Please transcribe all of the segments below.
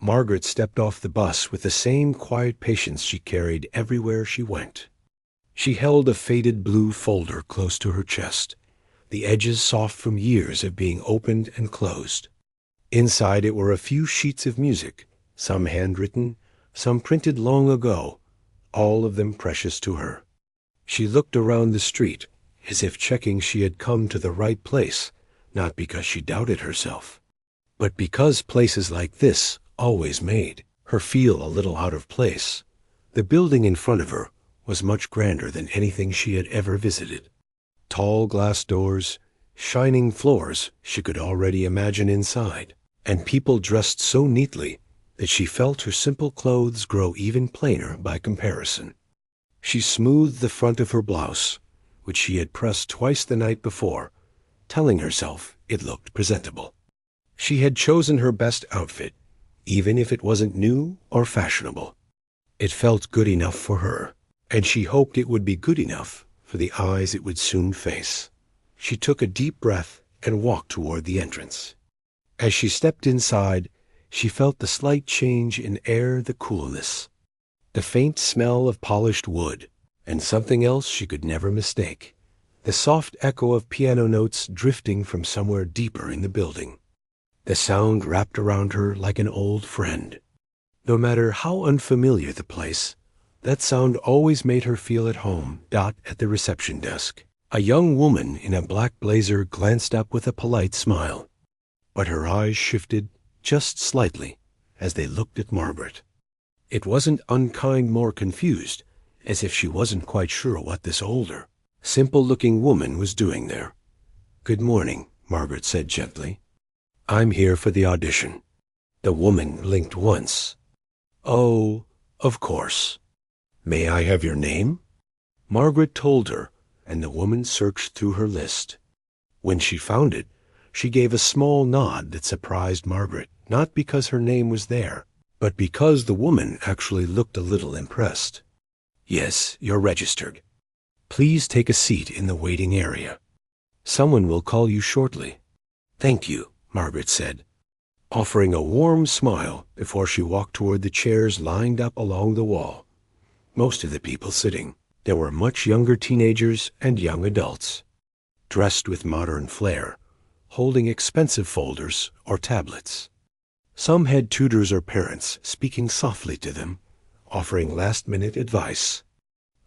Margaret stepped off the bus with the same quiet patience she carried everywhere she went. She held a faded blue folder close to her chest, the edges soft from years of being opened and closed. Inside it were a few sheets of music, some handwritten, some printed long ago, all of them precious to her. She looked around the street, as if checking she had come to the right place, not because she doubted herself, but because places like this always made her feel a little out of place. The building in front of her was much grander than anything she had ever visited. Tall glass doors, shining floors she could already imagine inside, and people dressed so neatly that she felt her simple clothes grow even plainer by comparison. She smoothed the front of her blouse, which she had pressed twice the night before, telling herself it looked presentable. She had chosen her best outfit, even if it wasn't new or fashionable. It felt good enough for her, and she hoped it would be good enough for the eyes it would soon face. She took a deep breath and walked toward the entrance. As she stepped inside, she felt the slight change in air, the coolness, the faint smell of polished wood, and something else she could never mistake, the soft echo of piano notes drifting from somewhere deeper in the building. The sound wrapped around her like an old friend. No matter how unfamiliar the place, that sound always made her feel at home. At the reception desk, a young woman in a black blazer glanced up with a polite smile, but her eyes shifted just slightly as they looked at Margaret. It wasn't unkind, more confused, as if she wasn't quite sure what this older, simple-looking woman was doing there. "Good morning," Margaret said gently. "I'm here for the audition." The woman blinked once. "Oh, of course. May I have your name?" Margaret told her, and the woman searched through her list. When she found it, she gave a small nod that surprised Margaret, not because her name was there, but because the woman actually looked a little impressed. "Yes, you're registered. Please take a seat in the waiting area. Someone will call you shortly." "Thank you," Margaret said, offering a warm smile before she walked toward the chairs lined up along the wall. Most of the people sitting, there were much younger teenagers and young adults, dressed with modern flair, holding expensive folders or tablets. Some had tutors or parents speaking softly to them, offering last-minute advice.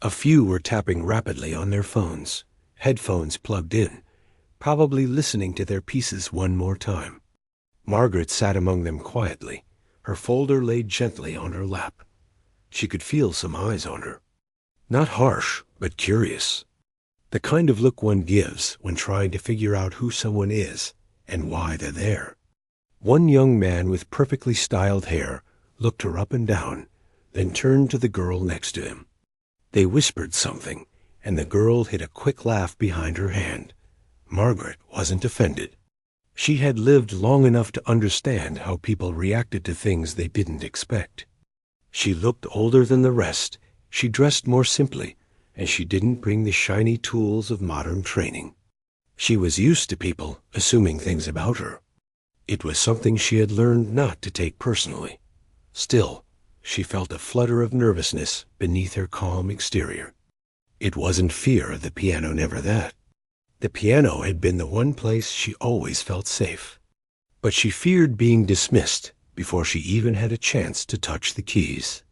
A few were tapping rapidly on their phones, headphones plugged in, probably listening to their pieces one more time. Margaret sat among them quietly, her folder laid gently on her lap. She could feel some eyes on her. Not harsh, but curious. The kind of look one gives when trying to figure out who someone is and why they're there. One young man with perfectly styled hair looked her up and down, then turned to the girl next to him. They whispered something, and the girl hid a quick laugh behind her hand. Margaret wasn't offended. She had lived long enough to understand how people reacted to things they didn't expect. She looked older than the rest, she dressed more simply, and she didn't bring the shiny tools of modern training. She was used to people assuming things about her. It was something she had learned not to take personally. Still, she felt a flutter of nervousness beneath her calm exterior. It wasn't fear of the piano, never that. The piano had been the one place she always felt safe. But she feared being dismissed before she even had a chance to touch the keys.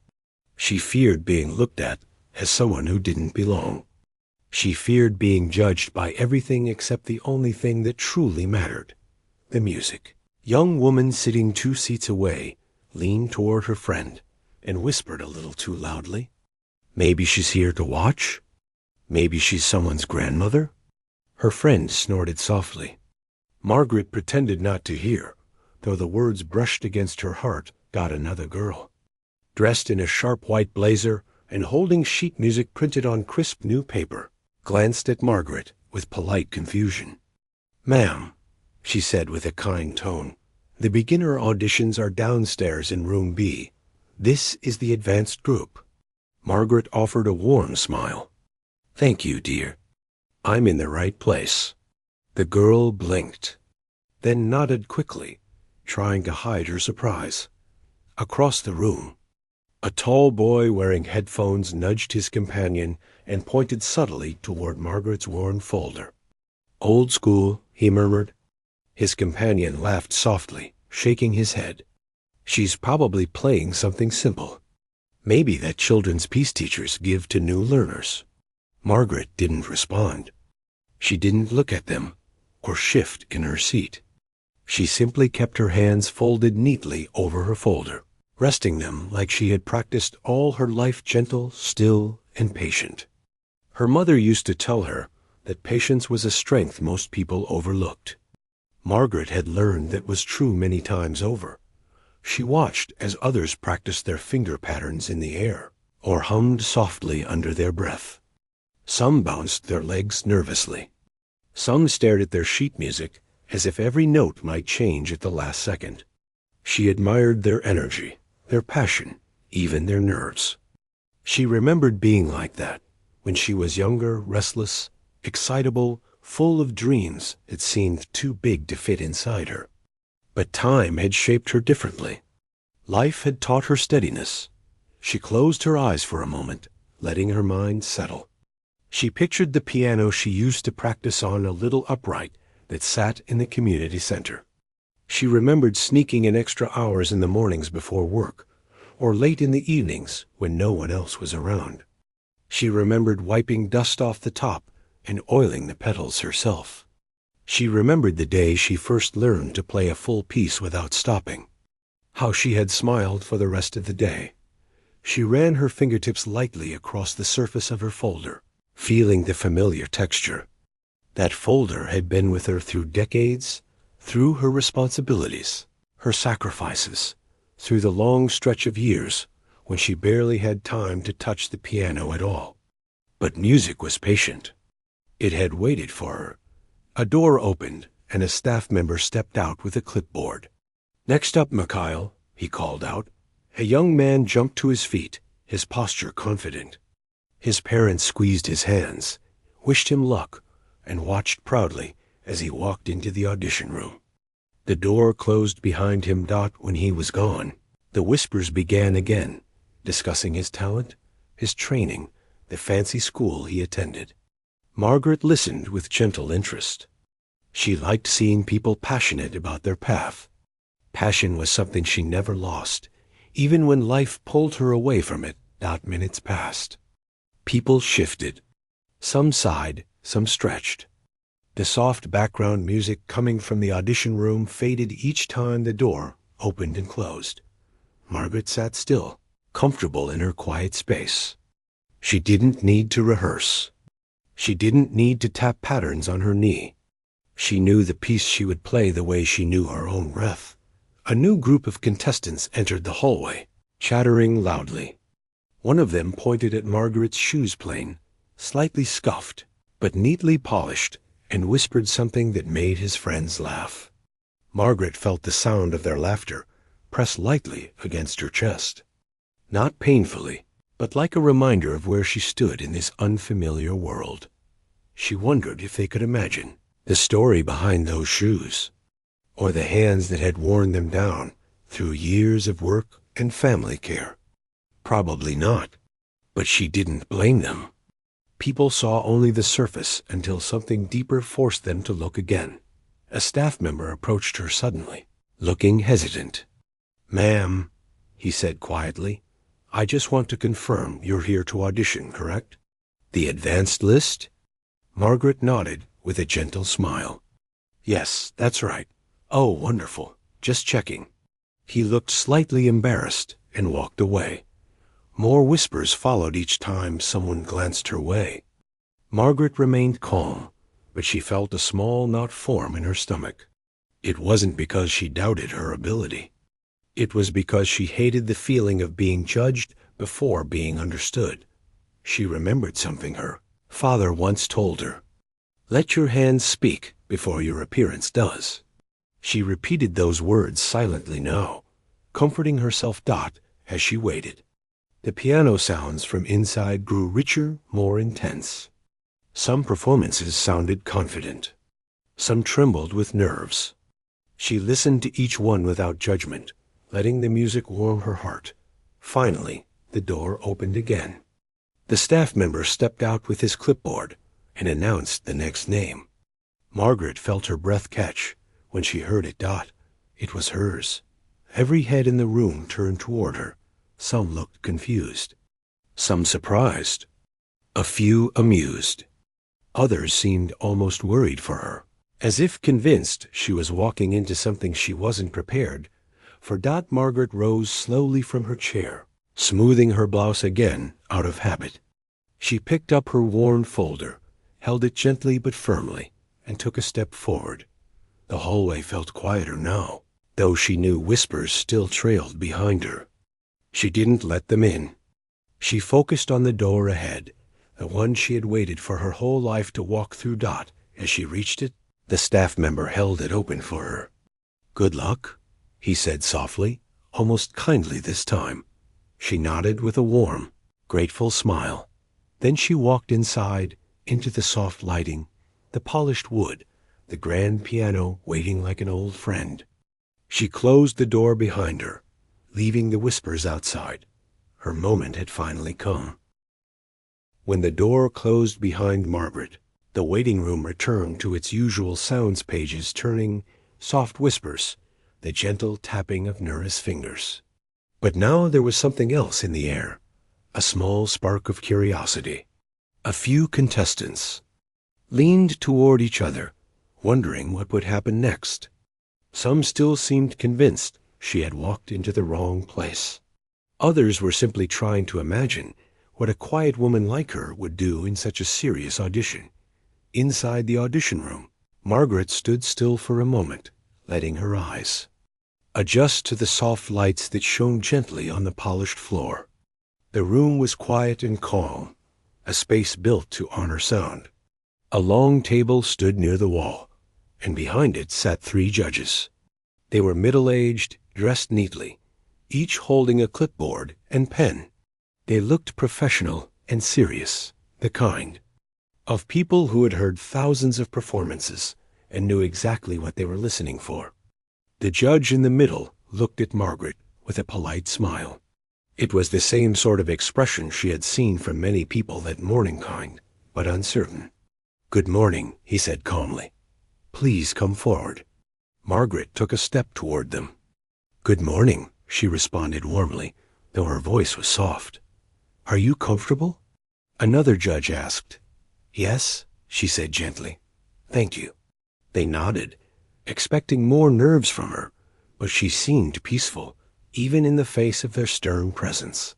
She feared being looked at as someone who didn't belong. She feared being judged by everything except the only thing that truly mattered, the music. Young woman sitting 2 seats away leaned toward her friend and whispered a little too loudly. "Maybe she's here to watch? Maybe she's someone's grandmother?" Her friend snorted softly. Margaret pretended not to hear, though the words brushed against her heart. "Got another girl." Dressed in a sharp white blazer and holding sheet music printed on crisp new paper, glanced at Margaret with polite confusion. "Ma'am," she said with a kind tone, "the beginner auditions are downstairs in room B. This is the advanced group." Margaret offered a warm smile. "Thank you, dear. I'm in the right place." The girl blinked, then nodded quickly, trying to hide her surprise. Across the room, a tall boy wearing headphones nudged his companion and pointed subtly toward Margaret's worn folder. "Old school," he murmured. His companion laughed softly, shaking his head. "She's probably playing something simple. Maybe that children's piece teachers give to new learners." Margaret didn't respond. She didn't look at them or shift in her seat. She simply kept her hands folded neatly over her folder, resting them like she had practiced all her life, gentle, still, and patient. Her mother used to tell her that patience was a strength most people overlooked. Margaret had learned that was true many times over. She watched as others practiced their finger patterns in the air or hummed softly under their breath. Some bounced their legs nervously. Some stared at their sheet music as if every note might change at the last second. She admired their energy, their passion, even their nerves. She remembered being like that when she was younger, restless, excitable, full of dreams that seemed too big to fit inside her. But time had shaped her differently. Life had taught her steadiness. She closed her eyes for a moment, letting her mind settle. She pictured the piano she used to practice on, a little upright that sat in the community center. She remembered sneaking in extra hours in the mornings before work, or late in the evenings when no one else was around. She remembered wiping dust off the top and oiling the pedals herself. She remembered the day she first learned to play a full piece without stopping. How she had smiled for the rest of the day. She ran her fingertips lightly across the surface of her folder, feeling the familiar texture. That folder had been with her through decades, through her responsibilities, her sacrifices, through the long stretch of years when she barely had time to touch the piano at all. But music was patient. It had waited for her. A door opened, and a staff member stepped out with a clipboard. "Next up, Mikhail," he called out. A young man jumped to his feet, his posture confident. His parents squeezed his hands, wished him luck, and watched proudly as he walked into the audition room. The door closed behind him. When he was gone, the whispers began again, discussing his talent, his training, the fancy school he attended. Margaret listened with gentle interest. She liked seeing people passionate about their path. Passion was something she never lost, even when life pulled her away from it. Minutes passed. People shifted. Some sighed, some stretched. The soft background music coming from the audition room faded each time the door opened and closed. Margaret sat still, comfortable in her quiet space. She didn't need to rehearse. She didn't need to tap patterns on her knee. She knew the piece she would play the way she knew her own breath. A new group of contestants entered the hallway, chattering loudly. One of them pointed at Margaret's shoes plane, slightly scuffed, but neatly polished, and whispered something that made his friends laugh. Margaret felt the sound of their laughter press lightly against her chest. Not painfully, but like a reminder of where she stood in this unfamiliar world. She wondered if they could imagine the story behind those shoes, or the hands that had worn them down through years of work and family care. Probably not, but she didn't blame them. People saw only the surface until something deeper forced them to look again. A staff member approached her suddenly, looking hesitant. "Ma'am," he said quietly, "I just want to confirm you're here to audition, correct?" "The advanced list?" Margaret nodded with a gentle smile. "Yes, that's right." "Oh, wonderful. Just checking." He looked slightly embarrassed and walked away. More whispers followed each time someone glanced her way. Margaret remained calm, but she felt a small knot form in her stomach. It wasn't because she doubted her ability. It was because she hated the feeling of being judged before being understood. She remembered something her father once told her. "Let your hands speak before your appearance does." She repeated those words silently now, comforting herself as she waited. The piano sounds from inside grew richer, more intense. Some performances sounded confident. Some trembled with nerves. She listened to each one without judgment, letting the music warm her heart. Finally, the door opened again. The staff member stepped out with his clipboard and announced the next name. Margaret felt her breath catch when she heard it. It was hers. Every head in the room turned toward her. Some looked confused, some surprised, a few amused. Others seemed almost worried for her, as if convinced she was walking into something she wasn't prepared for. Margaret rose slowly from her chair, smoothing her blouse again out of habit. She picked up her worn folder, held it gently but firmly, and took a step forward. The hallway felt quieter now, though she knew whispers still trailed behind her. She didn't let them in. She focused on the door ahead, the one she had waited for her whole life to walk through. As she reached it, the staff member held it open for her. "Good luck," he said softly, almost kindly this time. She nodded with a warm, grateful smile. Then she walked inside, into the soft lighting, the polished wood, the grand piano waiting like an old friend. She closed the door behind her, leaving the whispers outside. Her moment had finally come. When the door closed behind Margaret, the waiting room returned to its usual sounds, pages turning, soft whispers, the gentle tapping of Nura's fingers. But now there was something else in the air, a small spark of curiosity. A few contestants leaned toward each other, wondering what would happen next. Some still seemed convinced she had walked into the wrong place. Others were simply trying to imagine what a quiet woman like her would do in such a serious audition. Inside the audition room, Margaret stood still for a moment, letting her eyes adjust to the soft lights that shone gently on the polished floor. The room was quiet and calm, a space built to honor sound. A long table stood near the wall, and behind it sat 3 judges. They were middle-aged, dressed neatly, each holding a clipboard and pen. They looked professional and serious, the kind of people who had heard thousands of performances and knew exactly what they were listening for. The judge in the middle looked at Margaret with a polite smile. It was the same sort of expression she had seen from many people that morning, kind but uncertain. "Good morning," he said calmly. "Please come forward." Margaret took a step toward them. "Good morning," she responded warmly, though her voice was soft. "Are you comfortable?" Another judge asked. "Yes," she said gently. "Thank you." They nodded, expecting more nerves from her, but she seemed peaceful, even in the face of their stern presence.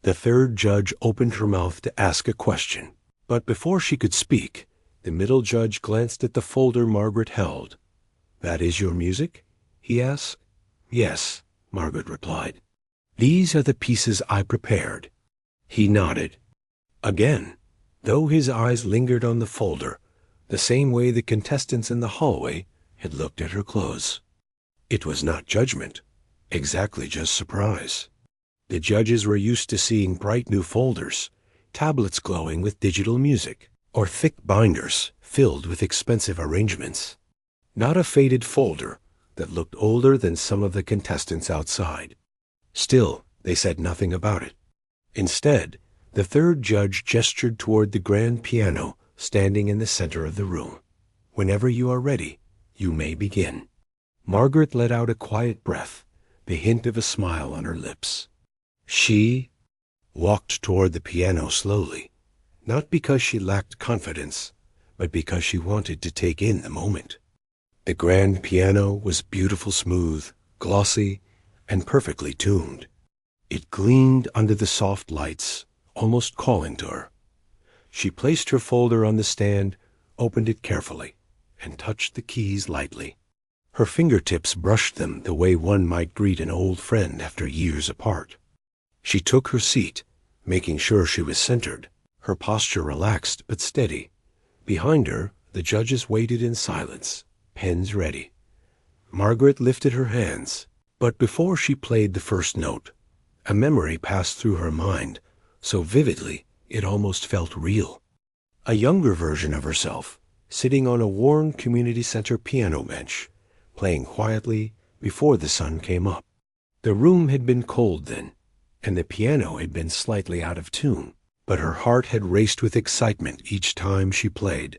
The third judge opened her mouth to ask a question, but before she could speak, the middle judge glanced at the folder Margaret held. "That is your music?" he asked. "Yes," Margaret replied. "These are the pieces I prepared." He nodded. Again, though his eyes lingered on the folder, the same way the contestants in the hallway had looked at her clothes. It was not judgment, exactly just surprise. The judges were used to seeing bright new folders, tablets glowing with digital music, or thick binders filled with expensive arrangements. Not a faded folder that looked older than some of the contestants outside. Still, they said nothing about it. Instead, the third judge gestured toward the grand piano standing in the center of the room. "Whenever you are ready, you may begin." Margaret let out a quiet breath, the hint of a smile on her lips. She walked toward the piano slowly, not because she lacked confidence, but because she wanted to take in the moment. The grand piano was beautiful, smooth, glossy, and perfectly tuned. It gleamed under the soft lights, almost calling to her. She placed her folder on the stand, opened it carefully, and touched the keys lightly. Her fingertips brushed them the way one might greet an old friend after years apart. She took her seat, making sure she was centered, her posture relaxed but steady. Behind her, the judges waited in silence, pens ready. Margaret lifted her hands, but before she played the first note, a memory passed through her mind, so vividly it almost felt real. A younger version of herself, sitting on a worn community center piano bench, playing quietly before the sun came up. The room had been cold then, and the piano had been slightly out of tune, but her heart had raced with excitement each time she played.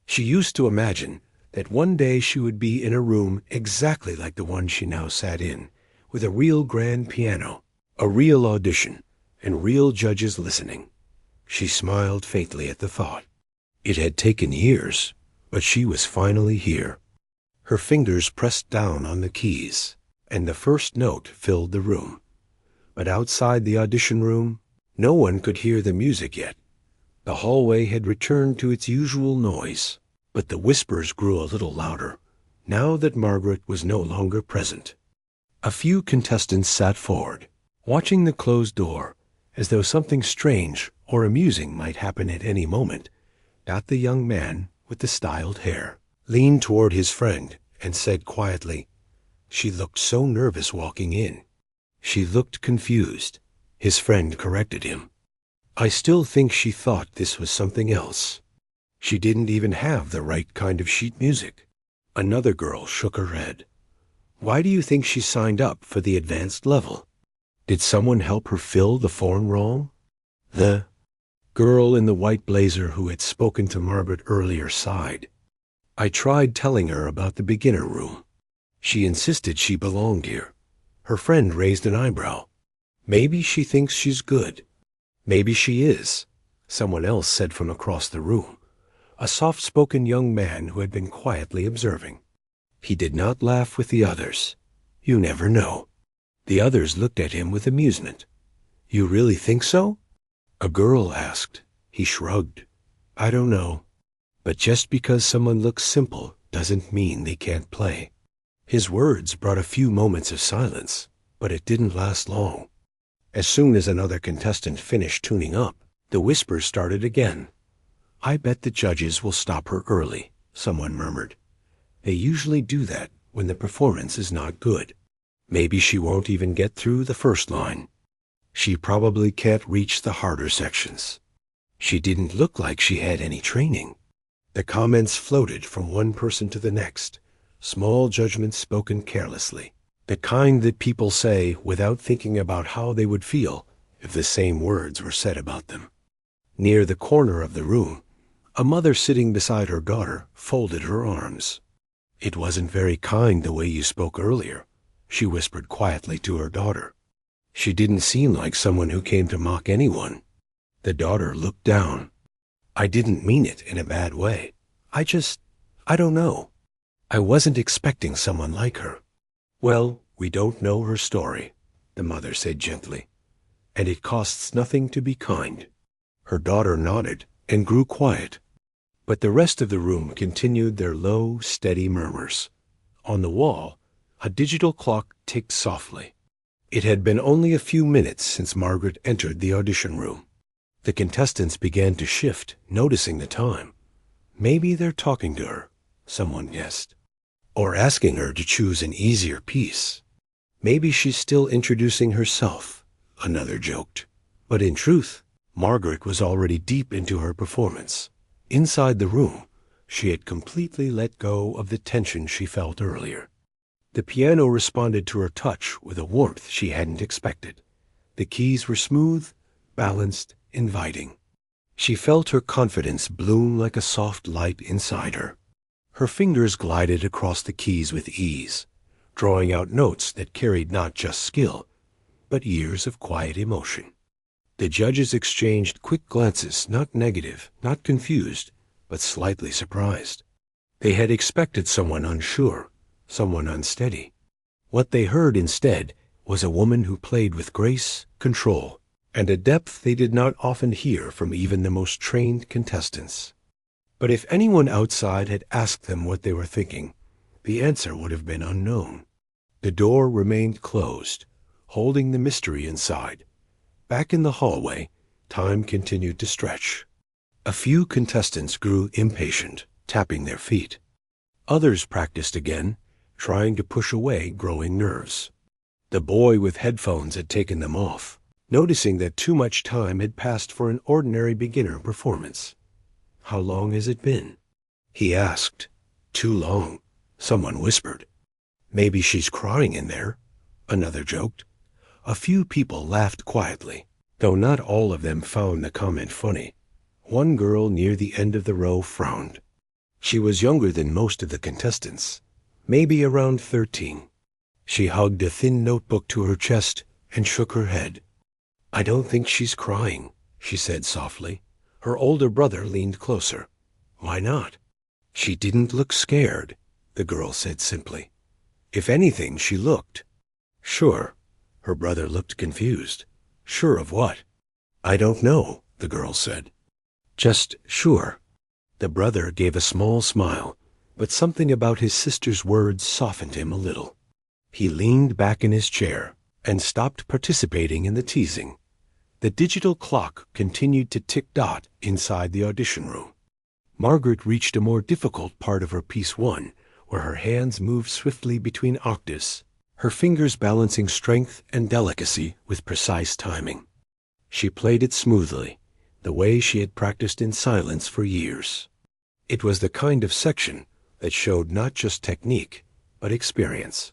She used to imagine that one day she would be in a room exactly like the one she now sat in, with a real grand piano, a real audition, and real judges listening. She smiled faintly at the thought. It had taken years, but she was finally here. Her fingers pressed down on the keys, and the first note filled the room. But outside the audition room, no one could hear the music yet. The hallway had returned to its usual noise, but the whispers grew a little louder, now that Margaret was no longer present. A few contestants sat forward, watching the closed door, as though something strange or amusing might happen at any moment. Not the young man with the styled hair leaned toward his friend and said quietly, "She looked so nervous walking in." "She looked confused," his friend corrected him. "I still think she thought this was something else. She didn't even have the right kind of sheet music." Another girl shook her head. "Why do you think she signed up for the advanced level? Did someone help her fill the form wrong?" The girl in the white blazer who had spoken to Margaret earlier sighed. "I tried telling her about the beginner room. She insisted she belonged here." Her friend raised an eyebrow. "Maybe she thinks she's good." "Maybe she is," someone else said from across the room, a soft-spoken young man who had been quietly observing. He did not laugh with the others. You never know. The others looked at him with amusement. "You really think so?" a girl asked. He shrugged. "I don't know. But just because someone looks simple doesn't mean they can't play." His words brought a few moments of silence, but it didn't last long. As soon as another contestant finished tuning up, the whispers started again. "I bet the judges will stop her early," someone murmured. "They usually do that when the performance is not good. Maybe she won't even get through the first line. She probably can't reach the harder sections. She didn't look like she had any training." The comments floated from one person to the next, small judgments spoken carelessly, the kind that people say without thinking about how they would feel if the same words were said about them. Near the corner of the room, a mother sitting beside her daughter folded her arms. "It wasn't very kind the way you spoke earlier," she whispered quietly to her daughter. "She didn't seem like someone who came to mock anyone." The daughter looked down. "I didn't mean it in a bad way. I don't know. I wasn't expecting someone like her." "Well, we don't know her story," the mother said gently, "and it costs nothing to be kind." Her daughter nodded and grew quiet, but the rest of the room continued their low, steady murmurs. On the wall, a digital clock ticked softly. It had been only a few minutes since Margaret entered the audition room. The contestants began to shift, noticing the time. "Maybe they're talking to her," someone guessed, "or asking her to choose an easier piece. Maybe she's still introducing herself," another joked. But in truth, Margaret was already deep into her performance. Inside the room, she had completely let go of the tension she felt earlier. The piano responded to her touch with a warmth she hadn't expected. The keys were smooth, balanced, inviting. She felt her confidence bloom like a soft light inside her. Her fingers glided across the keys with ease, drawing out notes that carried not just skill, but years of quiet emotion. The judges exchanged quick glances, not negative, not confused, but slightly surprised. They had expected someone unsure, someone unsteady. What they heard instead was a woman who played with grace, control, and a depth they did not often hear from even the most trained contestants. But if anyone outside had asked them what they were thinking, the answer would have been unknown. The door remained closed, holding the mystery inside. Back in the hallway, time continued to stretch. A few contestants grew impatient, tapping their feet. Others practiced again, trying to push away growing nerves. The boy with headphones had taken them off, noticing that too much time had passed for an ordinary beginner performance. "How long has it been?" he asked. "Too long," someone whispered. "Maybe she's crying in there," another joked. A few people laughed quietly, though not all of them found the comment funny. One girl near the end of the row frowned. She was younger than most of the contestants, maybe around 13. She hugged a thin notebook to her chest and shook her head. "I don't think she's crying," she said softly. Her older brother leaned closer. "Why not?" "She didn't look scared," the girl said simply. "If anything, she looked." "Sure." Her brother looked confused. "Sure of what?" "I don't know," the girl said. "Just sure." The brother gave a small smile, but something about his sister's words softened him a little. He leaned back in his chair and stopped participating in the teasing. The digital clock continued to tick-dot inside the audition room. Margaret reached a more difficult part of her piece 1, where her hands moved swiftly between octaves, her fingers balancing strength and delicacy with precise timing. She played it smoothly, the way she had practiced in silence for years. It was the kind of section that showed not just technique, but experience.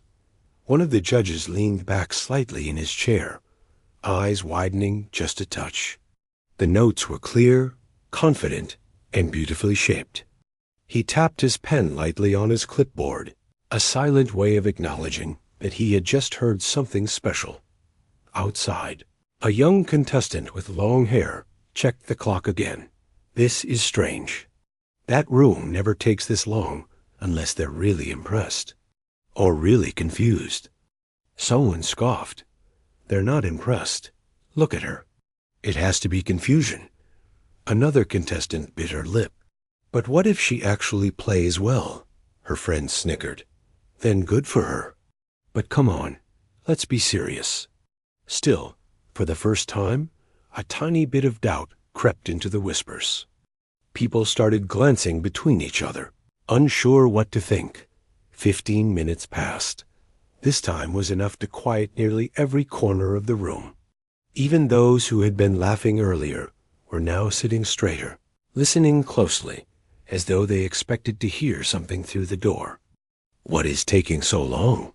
One of the judges leaned back slightly in his chair, eyes widening just a touch. The notes were clear, confident, and beautifully shaped. He tapped his pen lightly on his clipboard, a silent way of acknowledging that he had just heard something special. Outside, a young contestant with long hair checked the clock again. "This is strange. That room never takes this long unless they're really impressed. Or really confused." Someone scoffed. "They're not impressed. Look at her. It has to be confusion." Another contestant bit her lip. "But what if she actually plays well?" her friend snickered. "Then good for her. But come on, let's be serious." Still, for the first time, a tiny bit of doubt crept into the whispers. People started glancing between each other, unsure what to think. 15 minutes passed. This time was enough to quiet nearly every corner of the room. Even those who had been laughing earlier were now sitting straighter, listening closely, as though they expected to hear something through the door. "What is taking so long?"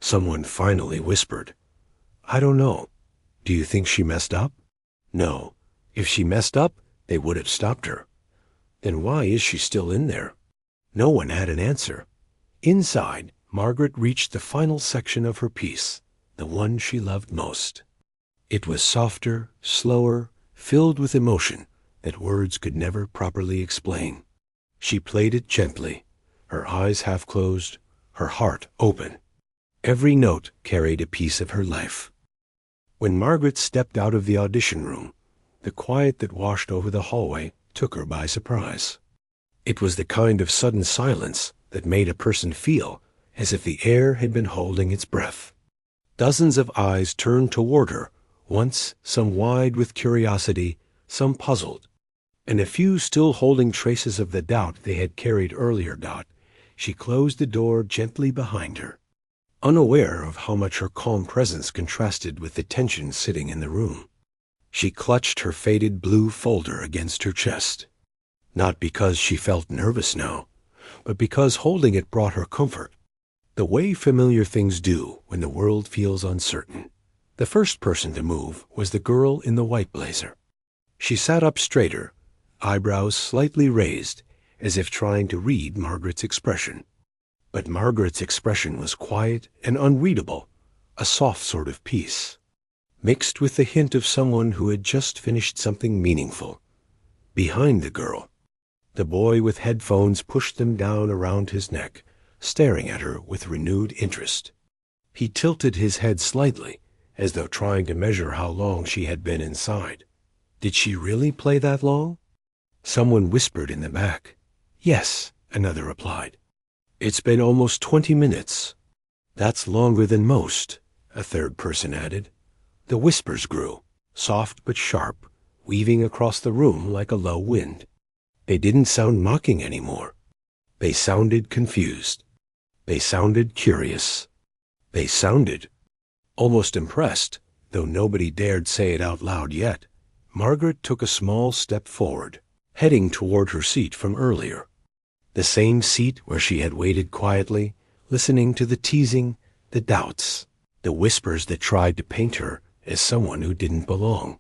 Someone finally whispered. "I don't know. Do you think she messed up?" "No. If she messed up, they would have stopped her." "Then why is she still in there?" No one had an answer. Inside, Margaret reached the final section of her piece, the one she loved most. It was softer, slower, filled with emotion that words could never properly explain. She played it gently, her eyes half closed, her heart open. Every note carried a piece of her life. When Margaret stepped out of the audition room, the quiet that washed over the hallway took her by surprise. It was the kind of sudden silence that made a person feel as if the air had been holding its breath. Dozens of eyes turned toward her, once some wide with curiosity, some puzzled, and a few still holding traces of the doubt they had carried earlier. She closed the door gently behind her, unaware of how much her calm presence contrasted with the tension sitting in the room. She clutched her faded blue folder against her chest, not because she felt nervous now, but because holding it brought her comfort, the way familiar things do when the world feels uncertain. The first person to move was the girl in the white blazer. She sat up straighter, eyebrows slightly raised, as if trying to read Margaret's expression. But Margaret's expression was quiet and unreadable, a soft sort of peace, mixed with the hint of someone who had just finished something meaningful. Behind the girl, the boy with headphones pushed them down around his neck, staring at her with renewed interest. He tilted his head slightly, as though trying to measure how long she had been inside. Did she really play that long? Someone whispered in the back. "Yes," another replied. "It's been almost 20 minutes. "That's longer than most," a third person added. The whispers grew, soft but sharp, weaving across the room like a low wind. They didn't sound mocking anymore. They sounded confused. They sounded curious. They sounded almost impressed, though nobody dared say it out loud yet. Margaret took a small step forward, heading toward her seat from earlier. The same seat where she had waited quietly, listening to the teasing, the doubts. the whispers that tried to paint her as someone who didn't belong.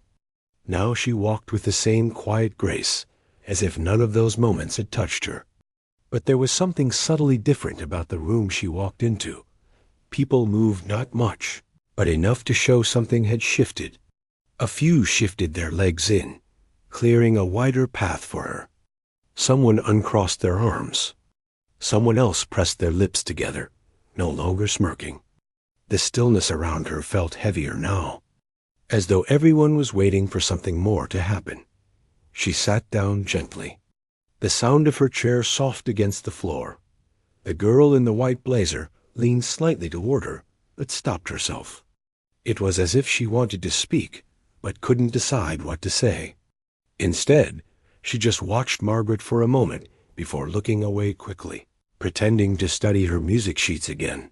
Now she walked with the same quiet grace, as if none of those moments had touched her. But there was something subtly different about the room she walked into. People moved not much, but enough to show something had shifted. A few shifted their legs in, clearing a wider path for her. Someone uncrossed their arms. Someone else pressed their lips together, no longer smirking. The stillness around her felt heavier now, as though everyone was waiting for something more to happen. She sat down gently, the sound of her chair soft against the floor. The girl in the white blazer leaned slightly toward her, but stopped herself. It was as if she wanted to speak, but couldn't decide what to say. Instead, she just watched Margaret for a moment before looking away quickly, pretending to study her music sheets again.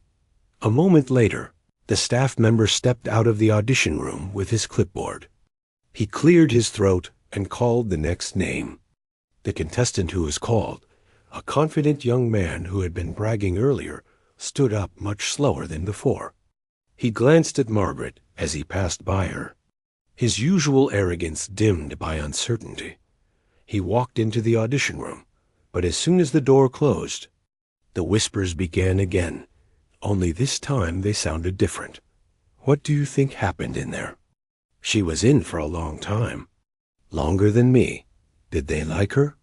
A moment later, the staff member stepped out of the audition room with his clipboard. He cleared his throat and called the next name. The contestant who was called, a confident young man who had been bragging earlier, stood up much slower than before. He glanced at Margaret as he passed by her, his usual arrogance dimmed by uncertainty. He walked into the audition room, but as soon as the door closed, the whispers began again, only this time they sounded different. What do you think happened in there? She was in for a long time. Longer than me. Did they like her?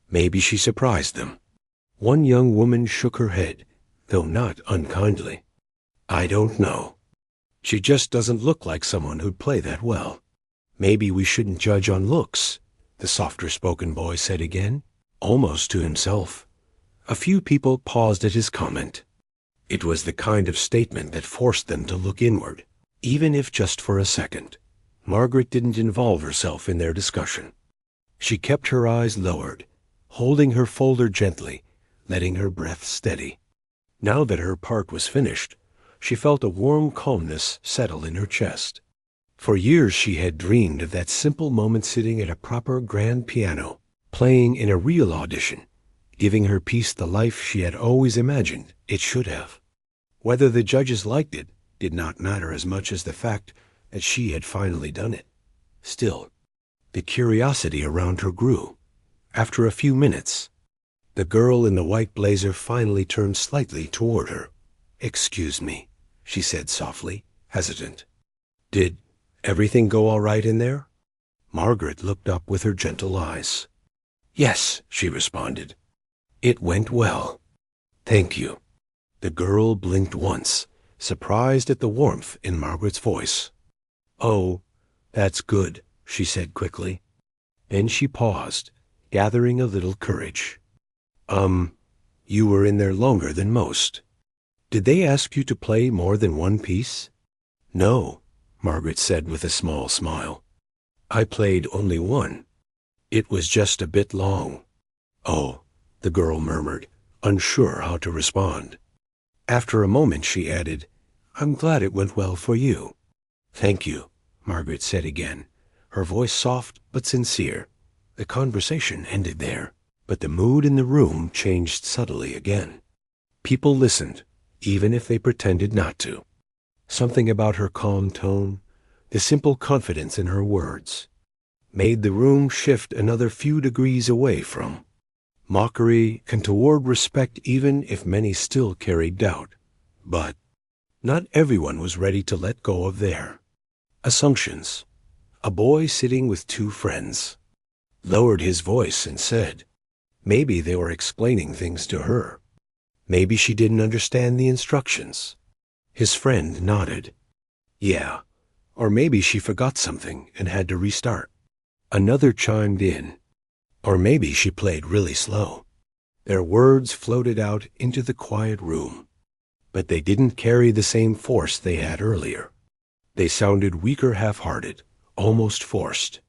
Maybe she surprised them. One young woman shook her head, though not unkindly. I don't know. She just doesn't look like someone who'd play that well. Maybe we shouldn't judge on looks, the softer-spoken boy said again, almost to himself. A few people paused at his comment. It was the kind of statement that forced them to look inward, even if just for a second. Margaret didn't involve herself in their discussion. She kept her eyes lowered, holding her folder gently, letting her breath steady. Now that her part was finished, she felt a warm calmness settle in her chest. For years she had dreamed of that simple moment sitting at a proper grand piano, playing in a real audition, giving her piece the life she had always imagined it should have. Whether the judges liked it did not matter as much as the fact that she had finally done it. Still, the curiosity around her grew. After a few minutes, the girl in the white blazer finally turned slightly toward her. Excuse me, she said softly, hesitant. Did everything go all right in there? Margaret looked up with her gentle eyes. Yes, she responded. It went well. Thank you. The girl blinked once, surprised at the warmth in Margaret's voice. Oh, that's good, she said quickly. Then she paused, gathering a little courage. You were in there longer than most. Did they ask you to play more than one piece? No, Margaret said with a small smile. I played only one. It was just a bit long. Oh, the girl murmured, unsure how to respond. After a moment she added, I'm glad it went well for you. Thank you, Margaret said again, her voice soft but sincere. The conversation ended there, but the mood in the room changed subtly again. People listened, even if they pretended not to. Something about her calm tone, the simple confidence in her words, made the room shift another few degrees away from mockery and toward respect, even if many still carried doubt. But not everyone was ready to let go of their assumptions. A boy sitting with two friends lowered his voice and said, maybe they were explaining things to her. Maybe she didn't understand the instructions. His friend nodded. Yeah, or maybe she forgot something and had to restart. Another chimed in. Or maybe she played really slow. Their words floated out into the quiet room, but they didn't carry the same force they had earlier. They sounded weaker, half-hearted, almost forced,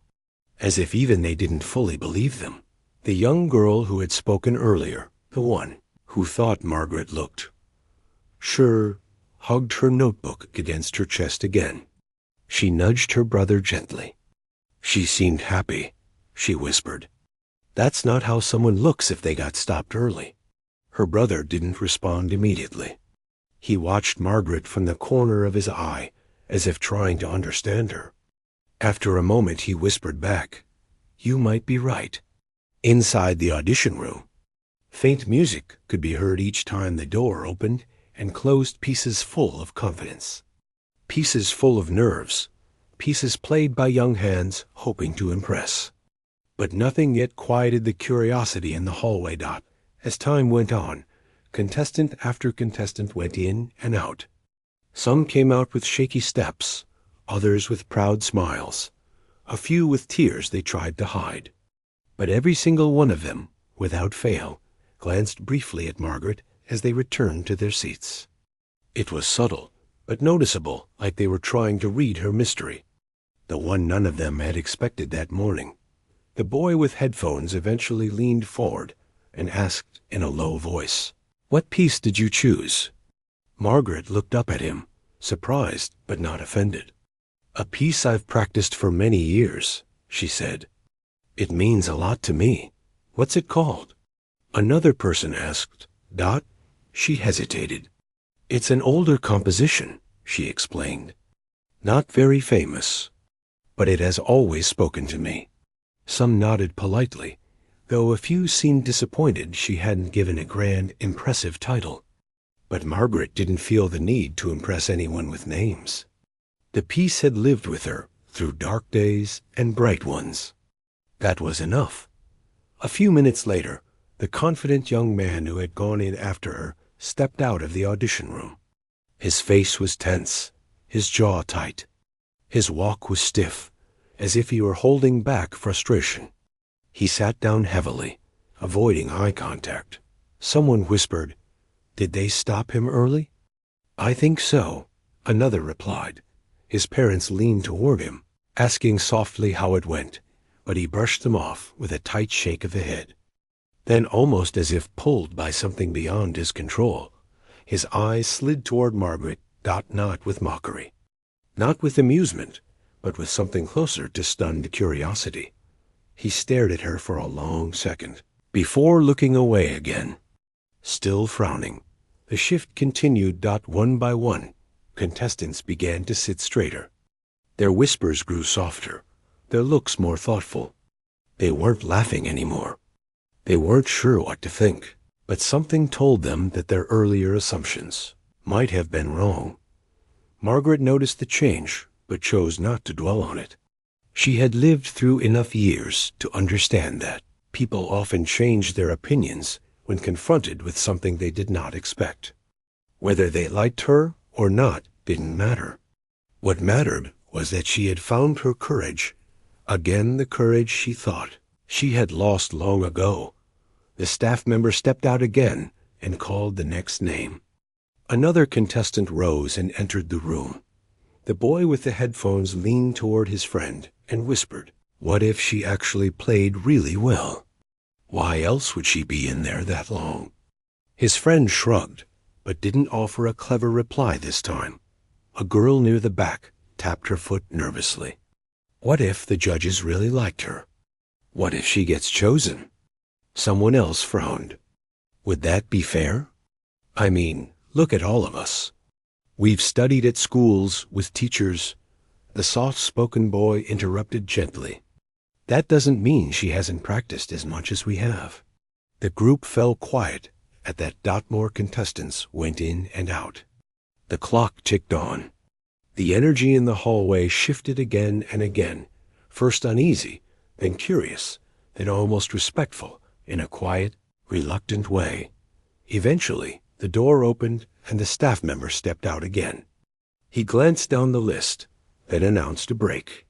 as if even they didn't fully believe them. The young girl who had spoken earlier, the one who thought Margaret looked sure, hugged her notebook against her chest again. She nudged her brother gently. She seemed happy, she whispered. That's not how someone looks if they got stopped early. Her brother didn't respond immediately. He watched Margaret from the corner of his eye, as if trying to understand her. After a moment he whispered back, "You might be right." Inside the audition room, faint music could be heard each time the door opened and closed, pieces full of confidence, pieces full of nerves, pieces played by young hands hoping to impress. But nothing yet quieted the curiosity in the hallway. As time went on, contestant after contestant went in and out. Some came out with shaky steps, others with proud smiles, a few with tears they tried to hide. But every single one of them, without fail, glanced briefly at Margaret as they returned to their seats. It was subtle, but noticeable, like they were trying to read her mystery. The one none of them had expected that morning. The boy with headphones eventually leaned forward and asked in a low voice, "What piece did you choose?" Margaret looked up at him, surprised but not offended. "A piece I've practiced for many years," she said. "It means a lot to me. What's it called?" Another person asked. She hesitated. "It's an older composition," she explained. "Not very famous, but it has always spoken to me." Some nodded politely, though a few seemed disappointed she hadn't given a grand, impressive title. But Margaret didn't feel the need to impress anyone with names. The piece had lived with her through dark days and bright ones. That was enough. A few minutes later, the confident young man who had gone in after her stepped out of the audition room. His face was tense, his jaw tight. His walk was stiff, as if he were holding back frustration. He sat down heavily, avoiding eye contact. Someone whispered, "Did they stop him early?" "I think so," another replied. His parents leaned toward him, asking softly how it went, but he brushed them off with a tight shake of the head. Then, almost as if pulled by something beyond his control, his eyes slid toward Margaret, not with mockery, not with amusement, but with something closer to stunned curiosity. He stared at her for a long second, before looking away again. Still frowning, the shift continued. One by one, contestants began to sit straighter. Their whispers grew softer, their looks more thoughtful. They weren't laughing anymore. They weren't sure what to think, but something told them that their earlier assumptions might have been wrong. Margaret noticed the change, but chose not to dwell on it. She had lived through enough years to understand that people often change their opinions when confronted with something they did not expect. Whether they liked her or not didn't matter. What mattered was that she had found her courage, again the courage she thought she had lost long ago. The staff member stepped out again and called the next name. Another contestant rose and entered the room. The boy with the headphones leaned toward his friend and whispered, "What if she actually played really well? Why else would she be in there that long?" His friend shrugged, but didn't offer a clever reply this time. A girl near the back tapped her foot nervously. What if the judges really liked her? What if she gets chosen? Someone else frowned. Would that be fair? I mean, look at all of us. We've studied at schools with teachers. The soft-spoken boy interrupted gently. That doesn't mean she hasn't practiced as much as we have. The group fell quiet at that. More contestants went in and out. The clock ticked on. The energy in the hallway shifted again and again, first uneasy, then curious, then almost respectful, in a quiet, reluctant way. Eventually, the door opened and the staff member stepped out again. He glanced down the list, then announced a break.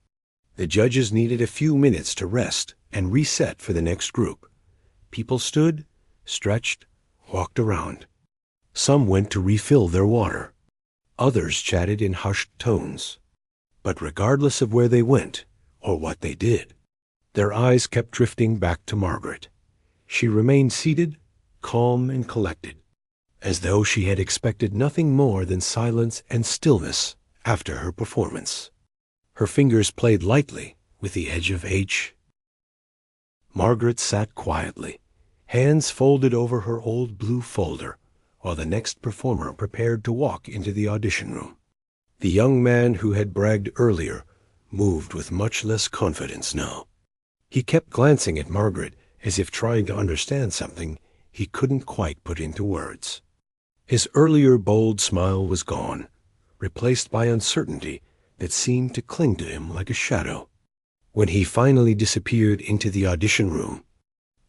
The judges needed a few minutes to rest and reset for the next group. People stood, stretched, walked around. Some went to refill their water. Others chatted in hushed tones. But regardless of where they went or what they did, their eyes kept drifting back to Margaret. She remained seated, calm and collected, as though she had expected nothing more than silence and stillness after her performance. Her fingers played lightly with the edge of H. Margaret sat quietly, hands folded over her old blue folder, while the next performer prepared to walk into the audition room. The young man who had bragged earlier moved with much less confidence now. He kept glancing at Margaret as if trying to understand something he couldn't quite put into words. His earlier bold smile was gone, replaced by uncertainty that seemed to cling to him like a shadow. When he finally disappeared into the audition room,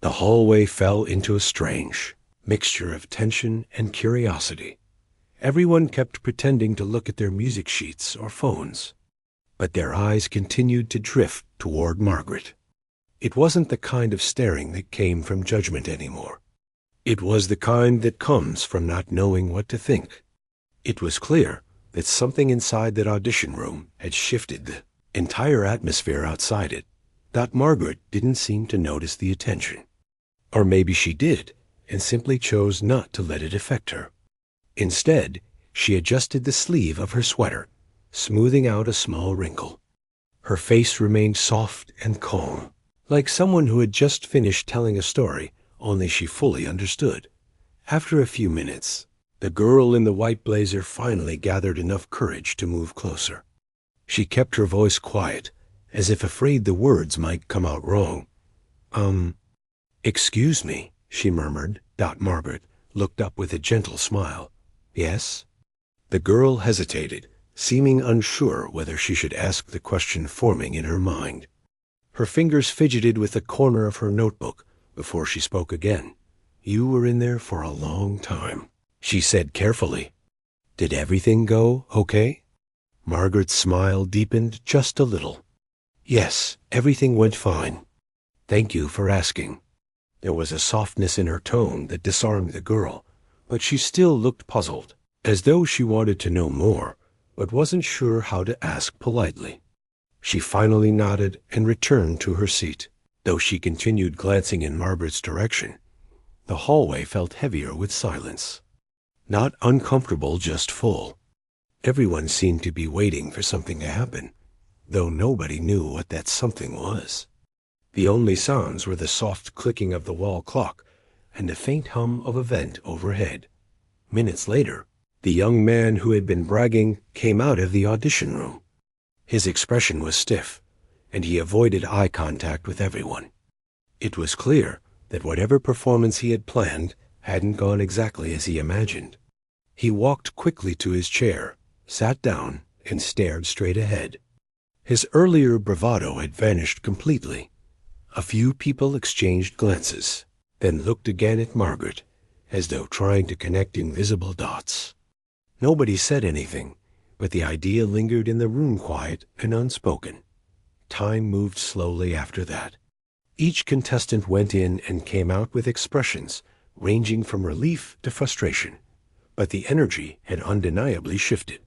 the hallway fell into a strange mixture of tension and curiosity. Everyone kept pretending to look at their music sheets or phones, but their eyes continued to drift toward Margaret. It wasn't the kind of staring that came from judgment anymore. It was the kind that comes from not knowing what to think. It was clear that something inside that audition room had shifted the entire atmosphere outside it, that Margaret didn't seem to notice the attention. Or maybe she did, and simply chose not to let it affect her. Instead, she adjusted the sleeve of her sweater, smoothing out a small wrinkle. Her face remained soft and calm, like someone who had just finished telling a story, only she fully understood. After a few minutes, the girl in the white blazer finally gathered enough courage to move closer. She kept her voice quiet, as if afraid the words might come out wrong. Excuse me, she murmured. Margaret looked up with a gentle smile. Yes? The girl hesitated, seeming unsure whether she should ask the question forming in her mind. Her fingers fidgeted with the corner of her notebook before she spoke again. You were in there for a long time, she said carefully. Did everything go okay? Margaret's smile deepened just a little. Yes, everything went fine. Thank you for asking. There was a softness in her tone that disarmed the girl, but she still looked puzzled, as though she wanted to know more, but wasn't sure how to ask politely. She finally nodded and returned to her seat. Though she continued glancing in Margaret's direction, the hallway felt heavier with silence. Not uncomfortable, just full. Everyone seemed to be waiting for something to happen, though nobody knew what that something was. The only sounds were the soft clicking of the wall clock and the faint hum of a vent overhead. Minutes later, the young man who had been bragging came out of the audition room. His expression was stiff, and he avoided eye contact with everyone. It was clear that whatever performance he had planned hadn't gone exactly as he imagined. He walked quickly to his chair, sat down, and stared straight ahead. His earlier bravado had vanished completely. A few people exchanged glances, then looked again at Margaret, as though trying to connect invisible dots. Nobody said anything, but the idea lingered in the room quiet and unspoken. Time moved slowly after that. Each contestant went in and came out with expressions ranging from relief to frustration, but the energy had undeniably shifted.